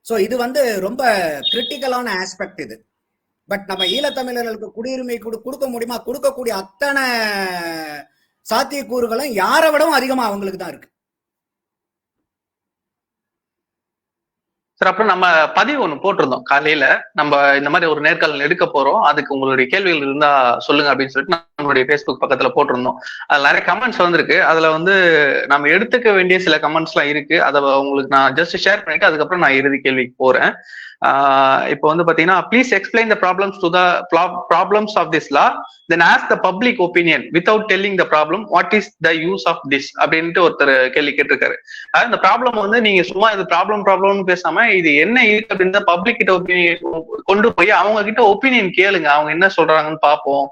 ஸோ இது வந்து ரொம்ப கிரிட்டிக்கலான ஆஸ்பெக்ட் இது. பட் நம்ம ஈழத்தமிழர்களுக்கு குடியுரிமை கொடுக்க முடியுமா? கொடுக்கக்கூடிய அத்தனை சாத்தியக்கூறுகளும் யாரை விடவும் அதிகமா அவங்களுக்கு தான் இருக்கு. சார் அப்புறம் நம்ம பதிவு ஒண்ணு போட்டிருந்தோம் காலையில, நம்ம இந்த மாதிரி ஒரு நேர்காணல் எடுக்க போறோம், அதுக்கு உங்களுடைய கேள்விகள் இருந்தா சொல்லுங்க அப்படின்னு சொல்லிட்டு நம்மளுடைய ஃபேஸ்புக் பக்கத்துல போட்டிருந்தோம். அதுல நிறைய கமெண்ட்ஸ் வந்திருக்கு. அதுல வந்து நம்ம எடுத்துக்க வேண்டிய சில கமெண்ட்ஸ் எல்லாம் இருக்கு. அதை உங்களுக்கு நான் ஜஸ்ட் ஷேர் பண்ணிட்டு அதுக்கப்புறம் நான் இறுதி கேள்விக்கு போறேன். இப்போ வந்து பாத்தீங்கன்னா, please explain the problems to the problems of this law, then ask the public opinion without telling the problem, what is the use of this அப்படின்ட்டு ஒருத்தர் கேள்வி கேட்டிருக்காரு. அதாவது இந்த ப்ராப்ளம் வந்து நீங்க சும்மா இது ப்ராப்ளம்னு பேசாம இது என்ன இருக்கு அப்படின்னு பப்ளிக் கிட்ட ஒப்பீனியன் கொண்டு போய் அவங்க கிட்ட ஒப்பீனியன் கேளுங்க, அவங்க என்ன சொல்றாங்கன்னு பார்ப்போம்.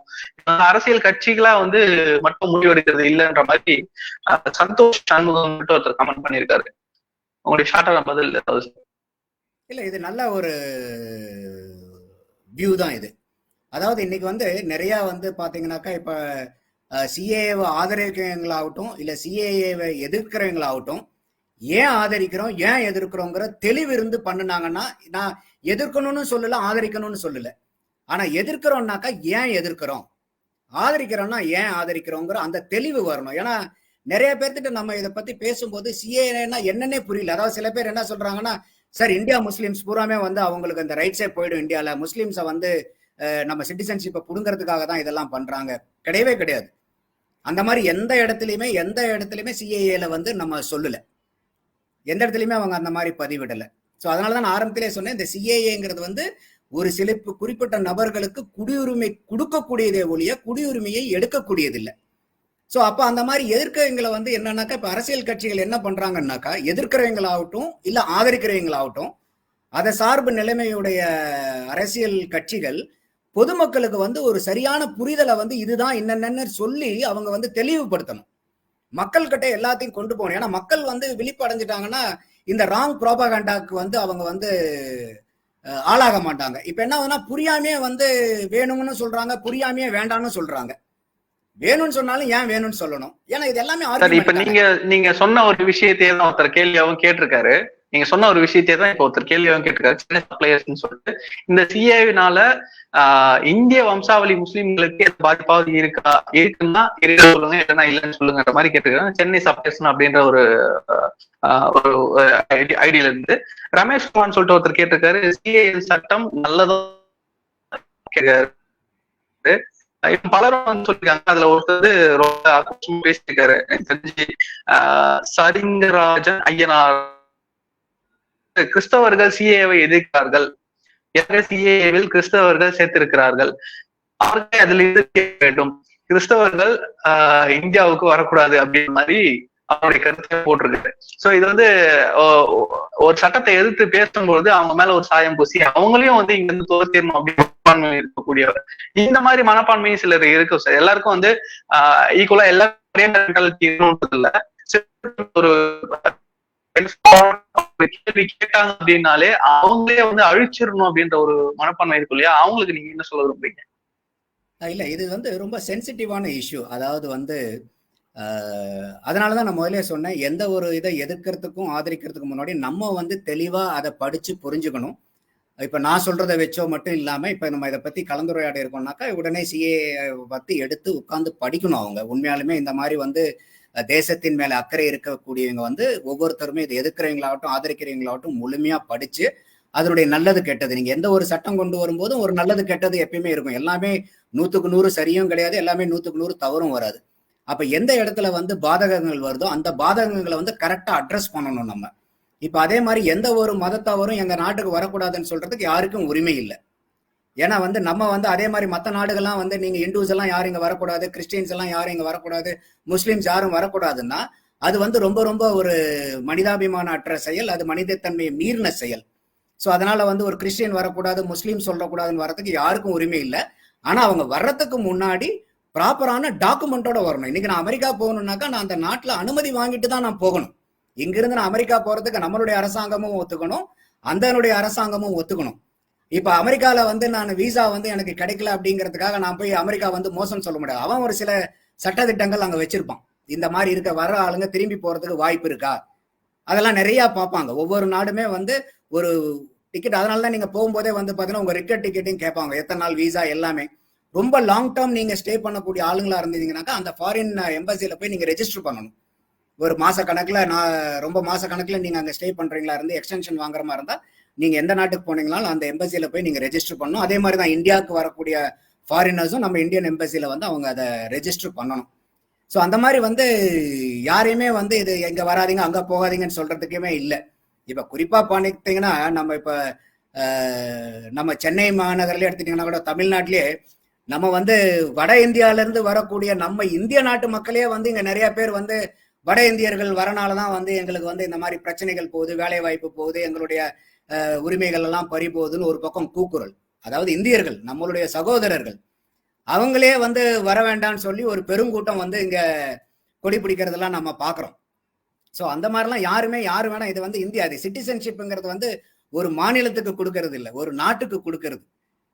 அரசியல் கட்சிகளா வந்து மட்டும் முடிவெடுக்கிறது இல்லைன்ற மாதிரி சந்தோஷ் சண்முகம் ஒருத்தர் கமெண்ட் பண்ணியிருக்காரு. உங்களுடைய ஷார்ட்டான பதில் ஏதாவது? இல்ல இது நல்ல ஒரு வியூ தான் இது. அதாவது இன்னைக்கு வந்து நிறைய வந்து பாத்தீங்கன்னாக்கா இப்ப சிஏஏவை ஆதரிக்கிறவங்களாகட்டும் இல்ல சிஏஏவை எதிர்க்கிறவங்களாகட்டும் ஏன் ஆதரிக்கிறோம் ஏன் எதிர்க்கிறோங்கிற தெளிவு இருந்து பண்ணுனாங்கன்னா, நான் எதிர்க்கணும்னு சொல்லல ஆதரிக்கணும்னு சொல்லல, ஆனா எதிர்க்கிறோம்னாக்கா ஏன் எதிர்க்கிறோம், ஆதரிக்கிறோம்னா ஏன் ஆதரிக்கிறோங்கிற அந்த தெளிவு வரணும். ஏன்னா நிறைய பேர்த்திட்ட நம்ம இதை பத்தி பேசும்போது சிஏஏன்னா என்னன்னே புரியல. அதாவது சில பேர் என்ன சொல்றாங்கன்னா சார் இந்தியா முஸ்லிம்ஸ் பூராமே வந்து அவங்களுக்கு அந்த ரைட்ஸே போயிடும். இந்தியாவில் முஸ்லிம்ஸை வந்து நம்ம சிட்டிசன்ஷிப்பை புடுங்கிறதுக்காக தான் இதெல்லாம் பண்றாங்க, கிடையவே கிடையாது. அந்த மாதிரி எந்த இடத்துலையுமே சிஏஏல வந்து நம்ம சொல்லல, எந்த இடத்துலையுமே அவங்க அந்த மாதிரி பதிவிடலை. ஸோ அதனால தான் நான் ஆரம்பத்திலே சொன்னேன், இந்த சிஏஏங்கிறது வந்து ஒரு சில குறிப்பிட்ட நபர்களுக்கு குடியுரிமை கொடுக்கக்கூடியதே ஒழிய குடியுரிமையை எடுக்கக்கூடியதில்லை. ஸோ அப்போ அந்த மாதிரி எதிர்க்கிறவங்களை வந்து என்னன்னாக்கா, இப்போ அரசியல் கட்சிகள் என்ன பண்றாங்கன்னாக்கா, எதிர்க்கிறவங்களாகட்டும் இல்லை ஆதரிக்கிறவங்களாகட்டும், அதை சார்பு நிலைமையுடைய அரசியல் கட்சிகள் பொதுமக்களுக்கு வந்து ஒரு சரியான புரிதலை வந்து இதுதான் என்னென்னு சொல்லி அவங்க வந்து தெளிவுபடுத்தணும், மக்கள் கிட்ட எல்லாத்தையும் கொண்டு போகணும். ஏன்னா மக்கள் வந்து விழிப்பு அடைஞ்சிட்டாங்கன்னா இந்த ராங் ப்ரோபகண்டாக்கு வந்து அவங்க வந்து ஆளாக மாட்டாங்க. இப்ப என்ன ஆகுதுன்னா, புரியாமே வந்து வேணும்னு சொல்றாங்க, புரியாமே வேண்டாம்னு சொல்றாங்க. வேணும்னு சொன்னாலும் ஏன் வேணும்னு சொல்லணும்? ஏன்னா இது எல்லாமே இப்ப நீங்க சொன்ன ஒரு விஷயத்தையே தான் ஒருத்தர் கேள்வியாவும் கேட்டிருக்காரு. நீங்க சொன்ன ஒரு விஷயத்தையே தான் இப்ப ஒருத்தர் கேள்வியாவும் கேட்டிருக்காரு, சின்ன சப்ளையர்ஸ்னு சொல்லிட்டு. இந்த சிஏவினால இந்திய வம்சாவளி முஸ்லிம்களுக்கு பாதிப்பாவது இருக்குன்னா இருக்க சொல்லுங்க, இல்லைன்னா இல்லைன்னு சொல்லுங்கன்ற மாதிரி கேட்டிருக்காங்க. சென்னை சப்ளையர்ஸ் அப்படின்ற ஒரு ஐடியில இருந்து ரமேஷ் குமார் சொல்லிட்டு ஒருத்தர் கேட்டிருக்காரு, சிஏ சட்டம் நல்லதோ கேட்காரு. இப்ப பலரும் வந்து சொல்லிருக்காங்க. அதுல ஒருத்தர் ரொம்ப பேசியிருக்காரு தெரிஞ்சு, சரிங்கராஜன் ஐயனார். கிறிஸ்தவர்கள் சிஏவை எதிர்க்கிறார்கள், சிஏவில் கிறிஸ்தவர்கள் சேர்த்திருக்கிறார்கள், அவர்கள் அதில் எதிர்க்க வேண்டும், கிறிஸ்தவர்கள் இந்தியாவுக்கு வரக்கூடாது அப்படின்ற மாதிரி அவருடைய கருத்தை போட்டிருக்கு. சோ இது வந்து ஒரு சட்டத்தை எதிர்த்து பேசும்பொழுது அவங்க மேல ஒரு சாயம் பூசி அவங்களையும் வந்து இங்க இருந்து தோர்த்திடணும் அப்படின்னு மனப்பான்மை இருக்கக்கூடியவர். இந்த மாதிரி மனப்பான்மையும் சிலர் இருக்கு சார். எல்லாருக்கும் வந்து ஈக்குவலா எல்லாரும் இல்ல. ஒரு கேள்வி கேட்டாங்க அப்படின்னாலே அவங்களே வந்து அழிச்சிடணும் அப்படின்ற ஒரு மனப்பான்மை இருக்கும் இல்லையா? அவங்களுக்கு நீங்க என்ன சொல்ல விரும்புறீங்க? இல்ல, இது வந்து ரொம்ப சென்சிட்டிவான இஷ்யூ. அதாவது வந்து அதனாலதான் நான் முதலே சொன்னேன், எந்த ஒரு இதை எதிர்க்கிறதுக்கும் ஆதரிக்கிறதுக்கு முன்னாடி நம்ம வந்து தெளிவா அதை படிச்சு புரிஞ்சுக்கணும். இப்ப நான் சொல்றதை வச்சோ மட்டும் இல்லாம, இப்ப நம்ம இதை பத்தி கலந்துரையாட இருக்கோம்னாக்கா உடனே சிஏ பத்தி எடுத்து உட்கார்ந்து படிக்கணும். அவங்க உண்மையாலுமே இந்த மாதிரி வந்து தேசத்தின் மேல அக்கறை இருக்கக்கூடியவங்க வந்து ஒவ்வொருத்தருமே இதை எதிர்க்கிறவங்களாகட்டும் ஆதரிக்கிறவங்களாகட்டும் முழுமையா படிச்சு அதனுடைய நல்லது கெட்டது, நீங்க எந்த ஒரு சட்டம் கொண்டு வரும்போதும் ஒரு நல்லது கெட்டது எப்பயுமே இருக்கும். எல்லாமே 100க்கு 100 சரியும் கிடையாது, எல்லாமே 100க்கு 100 தவறும் வராது. அப்ப எந்த இடத்துல வந்து பாதகங்கள் வருதோ அந்த பாதகங்களை வந்து கரெக்டா அட்ரஸ் பண்ணணும் நம்ம. இப்ப அதே மாதிரி எந்த ஒரு மதத்தவரும் எங்க நாட்டுக்கு வரக்கூடாதுன்னு சொல்றதுக்கு யாருக்கும் உரிமை இல்லை. ஏன்னா வந்து நம்ம வந்து அதே மாதிரி மற்ற நாடுகள்லாம் வந்து நீங்க இந்துஸ் எல்லாம் யாரும் இங்க வரக்கூடாது, கிறிஸ்டியன்ஸ் எல்லாம் யாரும் இங்க வரக்கூடாது, முஸ்லிம்ஸ் யாரும் வரக்கூடாதுன்னா அது வந்து ரொம்ப ரொம்ப ஒரு மனிதாபிமான அற்ற செயல், அது மனிதத்தன்மையை மீறின செயல். ஸோ அதனால வந்து ஒரு கிறிஸ்டியன் வரக்கூடாது, முஸ்லீம் சொல்லக்கூடாதுன்னு வரதுக்கு யாருக்கும் உரிமை இல்லை. ஆனா அவங்க வர்றதுக்கு முன்னாடி ப்ராப்பரான டாக்குமெண்டோட வரணும். இன்னைக்கு நான் அமெரிக்கா போகணும்னாக்கா நான் அந்த நாட்டில் அனுமதி வாங்கிட்டு தான் நான் போகணும். இங்கிருந்து நான் அமெரிக்கா போறதுக்கு நம்மளுடைய அரசாங்கமும் ஒத்துக்கணும், அந்தனுடைய அரசாங்கமும் ஒத்துக்கணும். இப்ப அமெரிக்கால வந்து நான் விசா வந்து எனக்கு கிடைக்கல அப்படிங்கிறதுக்காக நான் போய் அமெரிக்கா வந்து மோசம் சொல்ல முடியாது. அவன் ஒரு சில சட்டத்திட்டங்கள் அங்க வச்சிருப்பான். இந்த மாதிரி இருக்க வர்ற ஆளுங்க திரும்பி போறதுக்கு வாய்ப்பு இருக்கா, அதெல்லாம் நிறைய பார்ப்பாங்க. ஒவ்வொரு நாடுமே வந்து ஒரு டிக்கெட், அதனாலதான் நீங்க போகும்போதே வந்து பாத்தீங்கன்னா உங்க ரிட்டர்ன் டிக்கெட்டையும் கேட்பாங்க, எத்தனை நாள் விசா எல்லாமே. ரொம்ப லாங் டேர்ம் நீங்க ஸ்டே பண்ணக்கூடிய ஆளுங்களா இருந்தீங்கன்னாக்கா அந்த ஃபாரின் எம்பசியில போய் நீங்க ரெஜிஸ்டர் பண்ணணும். ஒரு மாச கணக்குல ரொம்ப மாச கணக்குல நீங்க அங்க ஸ்டே பண்றீங்களா இருந்து எக்ஸ்டென்ஷன் வாங்குற மாதிரி இருந்தா நீங்க எந்த நாட்டுக்கு போனீங்கனாலும் அந்த எம்பசியில போய் நீங்க ரெஜிஸ்டர் பண்ணணும். அதே மாதிரி தான் இந்தியாவுக்கு வரக்கூடிய ஃபாரினர்ஸும் நம்ம இந்தியன் எம்பசியில வந்து அவங்க அதை ரெஜிஸ்டர் பண்ணணும். ஸோ அந்த மாதிரி வந்து யாரையுமே வந்து இது எங்க வராதிங்க அங்க போகாதீங்கன்னு சொல்றதுக்குமே இல்லை. இப்ப குறிப்பா பண்ணிட்டீங்கன்னா நம்ம சென்னை மாநகரிலே எடுத்துட்டீங்கன்னா கூட தமிழ்நாட்டிலேயே நம்ம வந்து வட இந்தியால இருந்து வரக்கூடிய நம்ம இந்திய நாட்டு மக்களே வந்து இங்க நிறைய பேர் வந்து வட இந்தியர்கள் வரனாலதான் வந்து எங்களுக்கு வந்து இந்த மாதிரி பிரச்சனைகள் போகுது, வேலை வாய்ப்பு போகுது, எங்களுடைய உரிமைகள் எல்லாம் பறி போகுதுன்னு ஒரு பக்கம் கூக்குரல். அதாவது இந்தியர்கள் நம்மளுடைய சகோதரர்கள் அவங்களே வந்து வர வேண்டாம்னு சொல்லி ஒரு பெருங்கூட்டம் வந்து இங்க கொடி பிடிக்கிறதெல்லாம் நம்ம பாக்குறோம். ஸோ அந்த மாதிரிலாம் யாரு வேணா, இது வந்து இந்தியா, அது சிட்டிசன்ஷிப்ங்கிறது வந்து ஒரு மாநிலத்துக்கு கொடுக்கறது இல்லை, ஒரு நாட்டுக்கு கொடுக்கறது.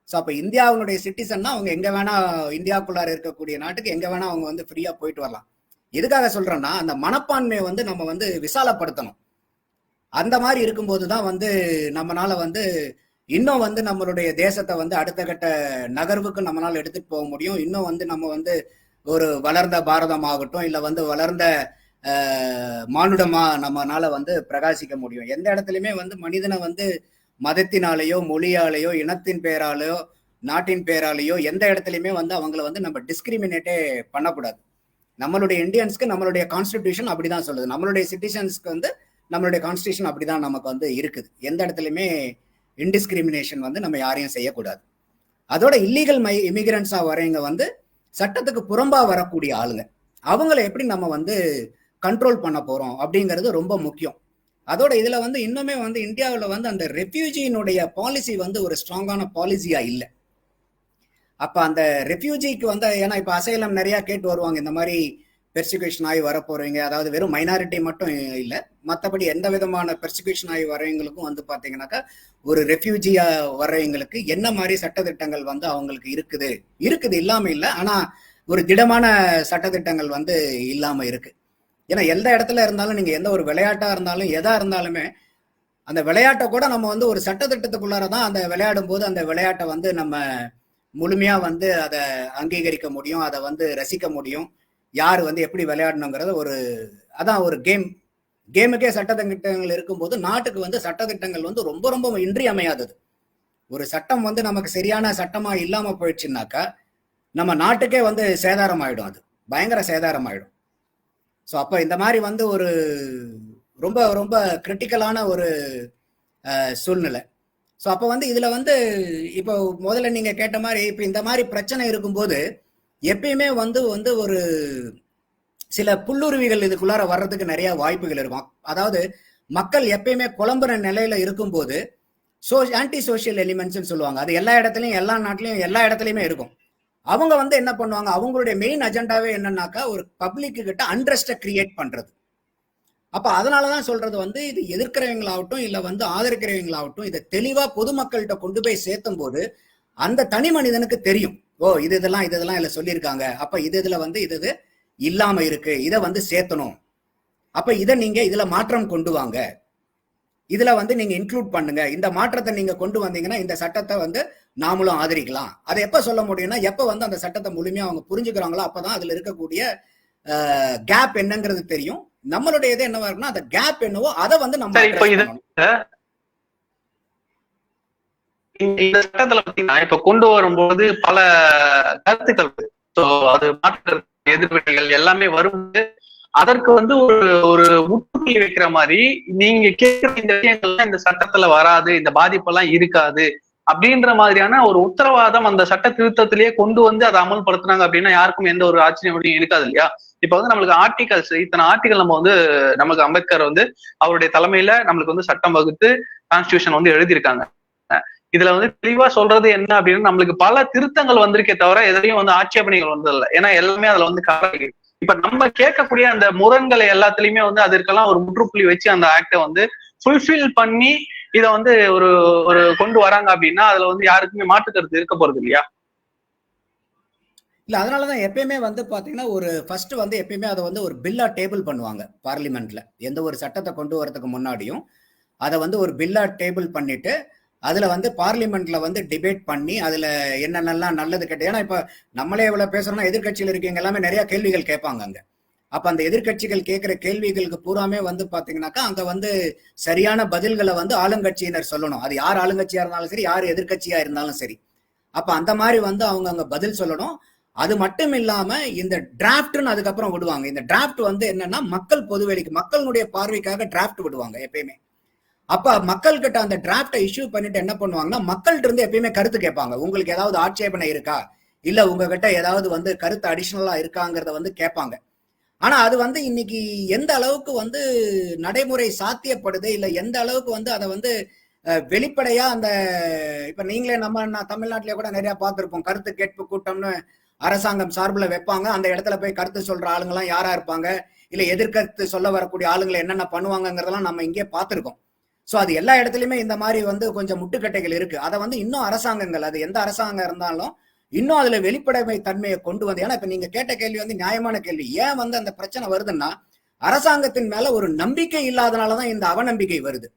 ஸோ அப்போ இந்தியாவுடைய சிட்டிசன்னா அவங்க எங்க வேணா இந்தியாவுக்குள்ளார இருக்கக்கூடிய நாட்டுக்கு எங்க வேணா அவங்க வந்து ஃப்ரீயா போயிட்டு வரலாம். எதுக்காக சொல்றேன்னா அந்த மனப்பான்மையை வந்து நம்ம வந்து விசாலப்படுத்தணும். அந்த மாதிரி இருக்கும்போது தான் வந்து நம்மளால வந்து இன்னும் வந்து நம்மளுடைய தேசத்தை வந்து அடுத்த கட்ட நகர்வுக்கு நம்மளால எடுத்துட்டு போக முடியும். இன்னும் வந்து நம்ம வந்து ஒரு வளர்ந்த பாரதம் ஆகட்டும், இல்லை வந்து வளர்ந்த மானுடமா நம்மனால வந்து பிரகாசிக்க முடியும். எந்த இடத்துலையுமே வந்து மனிதனை வந்து மதத்தினாலேயோ மொழியாலேயோ இனத்தின் பேராலேயோ நாட்டின் பேராலேயோ எந்த இடத்துலையுமே வந்து அவங்கள வந்து நம்ம டிஸ்கிரிமினேட்டே பண்ணக்கூடாது. நம்மளுடைய இந்தியன்ஸ்க்கு நம்மளுடைய கான்ஸ்டிடியூஷன் அப்படிதான் சொல்லுது. நம்மளுடைய சிட்டிசன்ஸ்க்கு வந்து நம்மளுடைய கான்ஸ்டிடியூஷன் அப்படிதான் நமக்கு வந்து இருக்குது. எந்த இடத்துலையுமே இன்டிஸ்கிரிமினேஷன் வந்து நம்ம யாரையும் செய்யக்கூடாது. அதோட இல்லீகல் இமிகிரண்ட்ஸா வரவங்க வந்து சட்டத்துக்கு புறம்பா வரக்கூடிய ஆளுங்க, அவங்களை எப்படி நம்ம வந்து கண்ட்ரோல் பண்ண போறோம் அப்படிங்கிறது ரொம்ப முக்கியம். அதோட இதுல வந்து இன்னுமே வந்து இந்தியாவில் வந்து அந்த ரெஃப்யூஜியினுடைய பாலிசி வந்து ஒரு ஸ்ட்ராங்கான பாலிசியா இல்லை. அப்ப அந்த ரெஃப்யூஜிக்கு வந்து ஏன்னா இப்ப அசைலம் நிறைய கேட்டு வருவாங்க, இந்த மாதிரி பெர்சிக்யூஷன் ஆகி வர போறவங்க, அதாவது வெறும் மைனாரிட்டி மட்டும் இல்லை, மற்றபடி எந்த விதமான பெர்சிக்யூஷன் ஆகி வரவங்களுக்கும் வந்து பாத்தீங்கன்னாக்கா ஒரு ரெஃப்யூஜியா வர்றவங்களுக்கு என்ன மாதிரி சட்டத்திட்டங்கள் வந்து அவங்களுக்கு இருக்குது இல்லாம இல்லை, ஆனா ஒரு திடமான சட்டத்திட்டங்கள் வந்து இல்லாம இருக்கு. ஏன்னா எந்த இடத்துல இருந்தாலும் நீங்க எந்த ஒரு விளையாட்டா இருந்தாலும் எதா இருந்தாலுமே அந்த விளையாட்டை கூட நம்ம வந்து ஒரு சட்டத்திட்டத்துக்குள்ளாரதான் அந்த விளையாடும் போது அந்த விளையாட்டை வந்து நம்ம முழுமையா வந்து அதை அங்கீகரிக்க முடியும், அதை வந்து ரசிக்க முடியும், யார் வந்து எப்படி விளையாடணுங்கிறத அதான் ஒரு கேமுக்கே சட்டத்திட்டங்கள் இருக்கும்போது நாட்டுக்கு வந்து சட்டத்திட்டங்கள் வந்து ரொம்ப ரொம்ப இன்றியமையாதது. ஒரு சட்டம் வந்து நமக்கு சரியான சட்டமா இல்லாம போயிடுச்சுன்னாக்கா நம்ம நாட்டுக்கே வந்து சேதாரம் ஆயிடும், அது பயங்கர சேதாரம் ஆயிடும். ஸோ அப்போ இந்த மாதிரி வந்து ஒரு ரொம்ப ரொம்ப கிரிட்டிக்கலான ஒரு சூழ்நிலை. ஸோ அப்போ வந்து இதுல வந்து இப்போ முதல்ல நீங்க கேட்ட மாதிரி இப்போ இந்த மாதிரி பிரச்சனை இருக்கும்போது எப்பயுமே வந்து வந்து ஒரு சில புல்லுருவிகள் இதுக்குள்ளார வர்றதுக்கு நிறைய வாய்ப்புகள் இருக்கும். அதாவது மக்கள் எப்பயுமே குழம்புற நிலையில இருக்கும்போது ஆன்டி சோசியல் எலிமெண்ட்ஸ் சொல்லுவாங்க, அது எல்லா இடத்துலையும் எல்லா நாட்டிலையும் எல்லா இடத்துலையுமே இருக்கும். அவங்க வந்து என்ன பண்ணுவாங்க, அவங்களுடைய மெயின் அஜெண்டாவே என்னன்னாக்கா ஒரு பப்ளிக்கு கிட்ட அண்ட்ரஸ்ட கிரியேட் பண்றது. அப்ப அதனாலதான் சொல்றது வந்து இது எதிர்க்கிறவங்களாகட்டும் இல்ல வந்து ஆதரிக்கிறவங்களாகட்டும் இதை தெளிவா பொதுமக்கள்கிட்ட கொண்டு போய் சேர்த்தும் போது அந்த தனி மனிதனுக்கு தெரியும், ஓ இதெல்லாம் இதுல சொல்லியிருக்காங்க, அப்ப இதுல வந்து இது இல்லாம இருக்கு, இதை வந்து சேர்த்தணும், அப்ப இதை நீங்க இதுல மாற்றம் கொண்டு வாங்க, இதுல வந்து நீங்க இன்க்ளூட் பண்ணுங்க, இந்த மாற்றத்தை நீங்க கொண்டு வந்தீங்கன்னா இந்த சட்டத்தை வந்து நாமளும் ஆதரிக்கலாம். அதை எப்ப சொல்ல முடியும்னா எப்ப வந்து அந்த சட்டத்தை முழுமையா அவங்க புரிஞ்சுக்கிறாங்களோ அப்பதான் அதுல இருக்கக்கூடிய கேப் என்னங்கிறது தெரியும். நம்மளுடைய இது என்னவா இருக்குன்னா அந்த கேப் என்னவோ அதை வந்து நம்ம இந்த சட்டத்துல பாத்தீங்கன்னா இப்ப கொண்டு வரும்போது பல கருத்துக்கள், அது மாற்று எதிர்வினைகள் எல்லாமே வரும்போது அதற்கு வந்து ஒரு முற்றுப்புள்ளி வைக்கிற மாதிரி நீங்க கேட்கிற இந்த விஷயங்கள்லாம் இந்த சட்டத்துல வராது, இந்த பாதிப்பெல்லாம் இருக்காது அப்படின்ற மாதிரியான ஒரு உத்தரவாதம் அந்த சட்ட திருத்தத்திலேயே கொண்டு வந்து அதை அமல்படுத்தினாங்க அப்படின்னா யாருக்கும் எந்த ஒரு ஆச்சரியம் இருக்காது இல்லையா? இப்ப வந்து நம்மளுக்கு ஆர்டிகல்ஸ், இத்தனை ஆர்டிகல் நம்ம வந்து நமக்கு அம்பேத்கர் வந்து அவருடைய தலைமையில நம்மளுக்கு வந்து சட்டம் வகுத்து கான்ஸ்டியூஷன் வந்து எழுதியிருக்காங்க. இதுல வந்து தெளிவா சொல்றது என்ன அப்படின்னு நம்மளுக்கு பல திருத்தங்கள் வந்திருக்கே தவிர எதுலையும் வந்து ஆட்சேபனைகள் வந்ததில்லை. ஏன்னா எல்லாமே அதுல வந்து கலந்து இப்ப நம்ம கேட்கக்கூடிய அந்த முரண்களை எல்லாத்துலயுமே வந்து அதற்கெல்லாம் ஒரு முற்றுப்புள்ளி வச்சு அந்த ஆக்டை வந்து ஃபுல்ஃபில் பண்ணி இதை வந்து ஒரு கொண்டு வராங்க அப்படின்னா அதுல வந்து யாருக்குமே மாற்று கருத்து இருக்க போறது இல்லையா? இல்ல அதனாலதான் எப்பயுமே வந்து பாத்தீங்கன்னா ஒரு ஃபர்ஸ்ட் வந்து எப்பயுமே அதை வந்து ஒரு பில்லா டேபிள் பண்ணுவாங்க பார்லிமெண்ட்ல. எந்த ஒரு சட்டத்தை கொண்டு வரதுக்கு முன்னாடியும் அதை வந்து ஒரு பில்லா டேபிள் பண்ணிட்டு அதுல வந்து பார்லிமெண்ட்ல வந்து டிபேட் பண்ணி அதுல என்னென்னலாம் நல்லது கெட்ட, ஏன்னா இப்ப நம்மளே எவ்வளவு பேசுறோம்னா எதிர்கட்சியில் இருக்கவங்க எல்லாமே நிறைய கேள்விகள் கேட்பாங்க அங்க. அப்ப அந்த எதிர்கட்சிகள் கேட்கிற கேள்விகளுக்கு பூராமே வந்து பாத்தீங்கன்னாக்கா அங்க வந்து சரியான பதில்களை வந்து ஆளுங்கட்சியினர் சொல்லணும். அது யார் ஆளுங்கட்சியா இருந்தாலும் சரி, யார் எதிர்கட்சியா இருந்தாலும் சரி. அப்ப அந்த மாதிரி வந்து அவங்க அங்க பதில் சொல்லணும். அது மட்டும் இல்லாம இந்த டிராப்ட்னு அதுக்கப்புறம் விடுவாங்க. இந்த டிராப்ட் வந்து என்னன்னா மக்கள் பொதுவெளிக்கு மக்களுடைய பார்வைக்காக டிராப்ட் விடுவாங்க எப்பயுமே. அப்ப மக்கள் கிட்ட அந்த டிராப்டை இஷ்யூ பண்ணிட்டு என்ன பண்ணுவாங்கன்னா மக்கள்கிட்ட இருந்து எப்பயுமே கருத்து கேட்பாங்க. உங்களுக்கு ஏதாவது ஆட்சேபனை இருக்கா, இல்ல உங்ககிட்ட ஏதாவது வந்து கருத்து அடிஷனலா இருக்காங்கிறத வந்து கேட்பாங்க. ஆனா அது வந்து இன்னைக்கு எந்த அளவுக்கு வந்து நடைமுறை சாத்தியப்படுது, இல்ல எந்த அளவுக்கு வந்து அதை வந்து வெளிப்படையா அந்த இப்ப நீங்களே நம்ம தமிழ்நாட்டிலே கூட நிறைய பார்த்திருப்போம், கருத்து கேட்பு கூட்டம்னு அரசாங்கம் சார்பில் வைப்பாங்க. அந்த இடத்துல போய் கருத்து சொல்ற ஆளுங்கெல்லாம் யாரா இருப்பாங்க, இல்ல எதிர்கருத்து சொல்ல வரக்கூடிய ஆளுங்களை என்னென்ன பண்ணுவாங்கிறதெல்லாம் நம்ம இங்கே பார்த்திருக்கோம். ஸோ அது எல்லா இடத்துலையுமே இந்த மாதிரி வந்து கொஞ்சம் முட்டுக்கட்டைகள் இருக்கு. அதை வந்து இன்னும் அரசாங்கங்கள், அது எந்த அரசாங்கம் இருந்தாலும் இன்னும் அதுல வெளிப்படைமை தன்மையை கொண்டு வந்து, ஏன்னா இப்ப நீங்க கேட்ட கேள்வி வந்து நியாயமான கேள்வி. ஏன் வந்து அந்த பிரச்சனை வருதுன்னா அரசாங்கத்தின் மேல ஒரு நம்பிக்கை இல்லாதனாலதான் இந்த அவநம்பிக்கை வருது.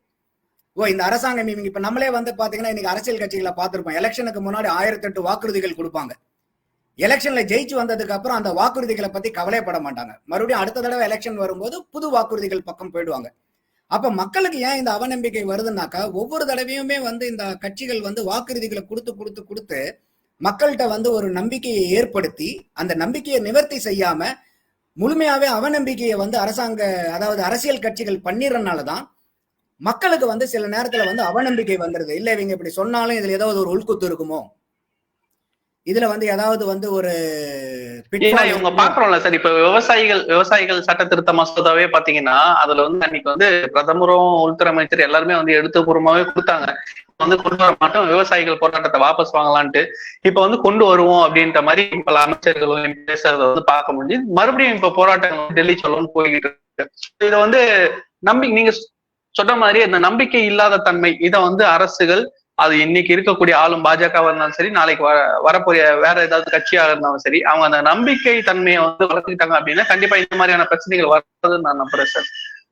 இந்த அரசாங்கம் இப்ப நம்மளே வந்து பாத்தீங்கன்னா இன்னைக்கு அரசியல் கட்சிகளை பார்த்திருப்போம், எலெக்ஷனுக்கு முன்னாடி 1008 வாக்குறுதிகள் கொடுப்பாங்க. எலெக்ஷன்ல ஜெயிச்சு வந்ததுக்கு அப்புறம் அந்த வாக்குறுதிகளை பத்தி கவலைப்பட மாட்டாங்க. மறுபடியும் அடுத்த தடவை எலெக்ஷன் வரும்போது புது வாக்குறுதிகள் பக்கம் போயிடுவாங்க. அப்ப மக்களுக்கு ஏன் இந்த அவநம்பிக்கை வருதுன்னாக்கா, ஒவ்வொரு தடவையுமே இந்த கட்சிகள் வாக்குறுதிகளை கொடுத்து கொடுத்து கொடுத்து மக்கள்கிட்ட ஒரு நம்பிக்கையை ஏற்படுத்தி அந்த நம்பிக்கையை நிவர்த்தி செய்யாம முழுமையாவே அவநம்பிக்கையை அரசாங்க அதாவது அரசியல் கட்சிகள் பண்ணிடுறதுனாலதான் மக்களுக்கு சில நேரத்துல அவநம்பிக்கை வந்துருது. இல்ல இவங்க இப்படி சொன்னாலும் இதுல ஏதாவது ஒரு உள்குத்து இருக்குமோ, இதுல ஏதாவது ஒரு இவங்க பாக்குறோம்ல சார். இப்ப விவசாயிகள் சட்ட திருத்த மசோதாவே பாத்தீங்கன்னா அதுல அன்னைக்கு பிரதமரும் உள்துறை அமைச்சர் எல்லாருமே எழுத்துப்பூர்வமாவே கொடுத்தாங்க, கொண்டு வர மாட்டோம், விவசாயிகள் போராட்டத்தை வாபஸ் வாங்கலான்ட்டு. இப்ப கொண்டு வருவோம் அப்படின்ற மாதிரி பல அமைச்சர்களும் பேசுறத பார்க்க முடியுது. மறுபடியும் இப்ப போராட்டங்கள் டெல்லி சொல்லணும்னு போய்கிட்டு இருக்கு. இதை நீங்க சொன்ன மாதிரி இந்த நம்பிக்கை இல்லாத தன்மை இதை அரசுகள், அது இன்னைக்கு இருக்கக்கூடிய ஆளும் பாஜகவா இருந்தாலும் சரி, நாளைக்கு வரக்கூடிய வேற ஏதாவது கட்சியாக இருந்தாலும் சரி, அவங்க அந்த நம்பிக்கை தன்மையை வளர்த்துக்கிட்டாங்க அப்படின்னா கண்டிப்பா இந்த மாதிரியான பிரச்சனைகள் வர்றதுன்னு நான் நம்புறேன் சார்.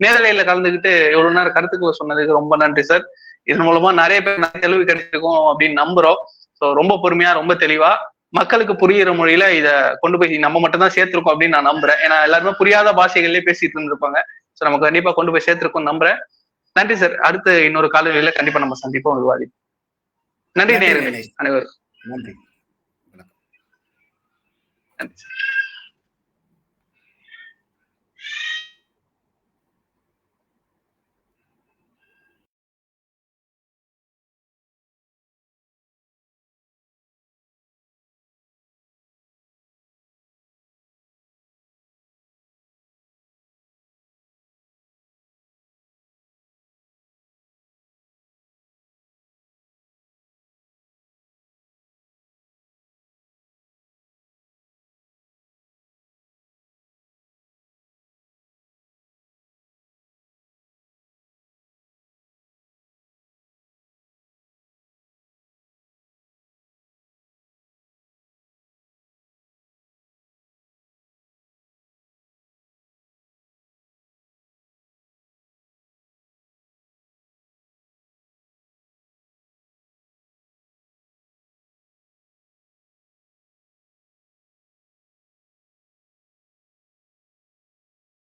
நேரலையில கலந்துக்கிட்டு இவ்வளவு நேரம் கருத்துக்களை சொன்னதுக்கு ரொம்ப நன்றி சார். இதன் மூலமா நிறைய பேர் நிறைய தெளிவு கிடைச்சிருக்கும் அப்படின்னு நம்புறோம். ஸோ ரொம்ப பொறுமையா ரொம்ப தெளிவா மக்களுக்கு புரியுற மொழியில இதை கொண்டு போய் நம்ம மட்டும் தான் சேர்த்திருக்கோம் அப்படின்னு நான் நம்புறேன். ஏன்னா எல்லாருமே புரியாத பாஷைகள்லயே பேசிட்டு இருந்திருப்பாங்க. ஸோ நம்ம கண்டிப்பா கொண்டு போய் சேர்த்திருக்கோம் நம்புறேன். நன்றி சார். அடுத்து இன்னொரு காலநிலையில கண்டிப்பா நம்ம சந்திப்போம், விவாதி. நன்றி நேயர்களே அனைவரும். நன்றி. நன்றி.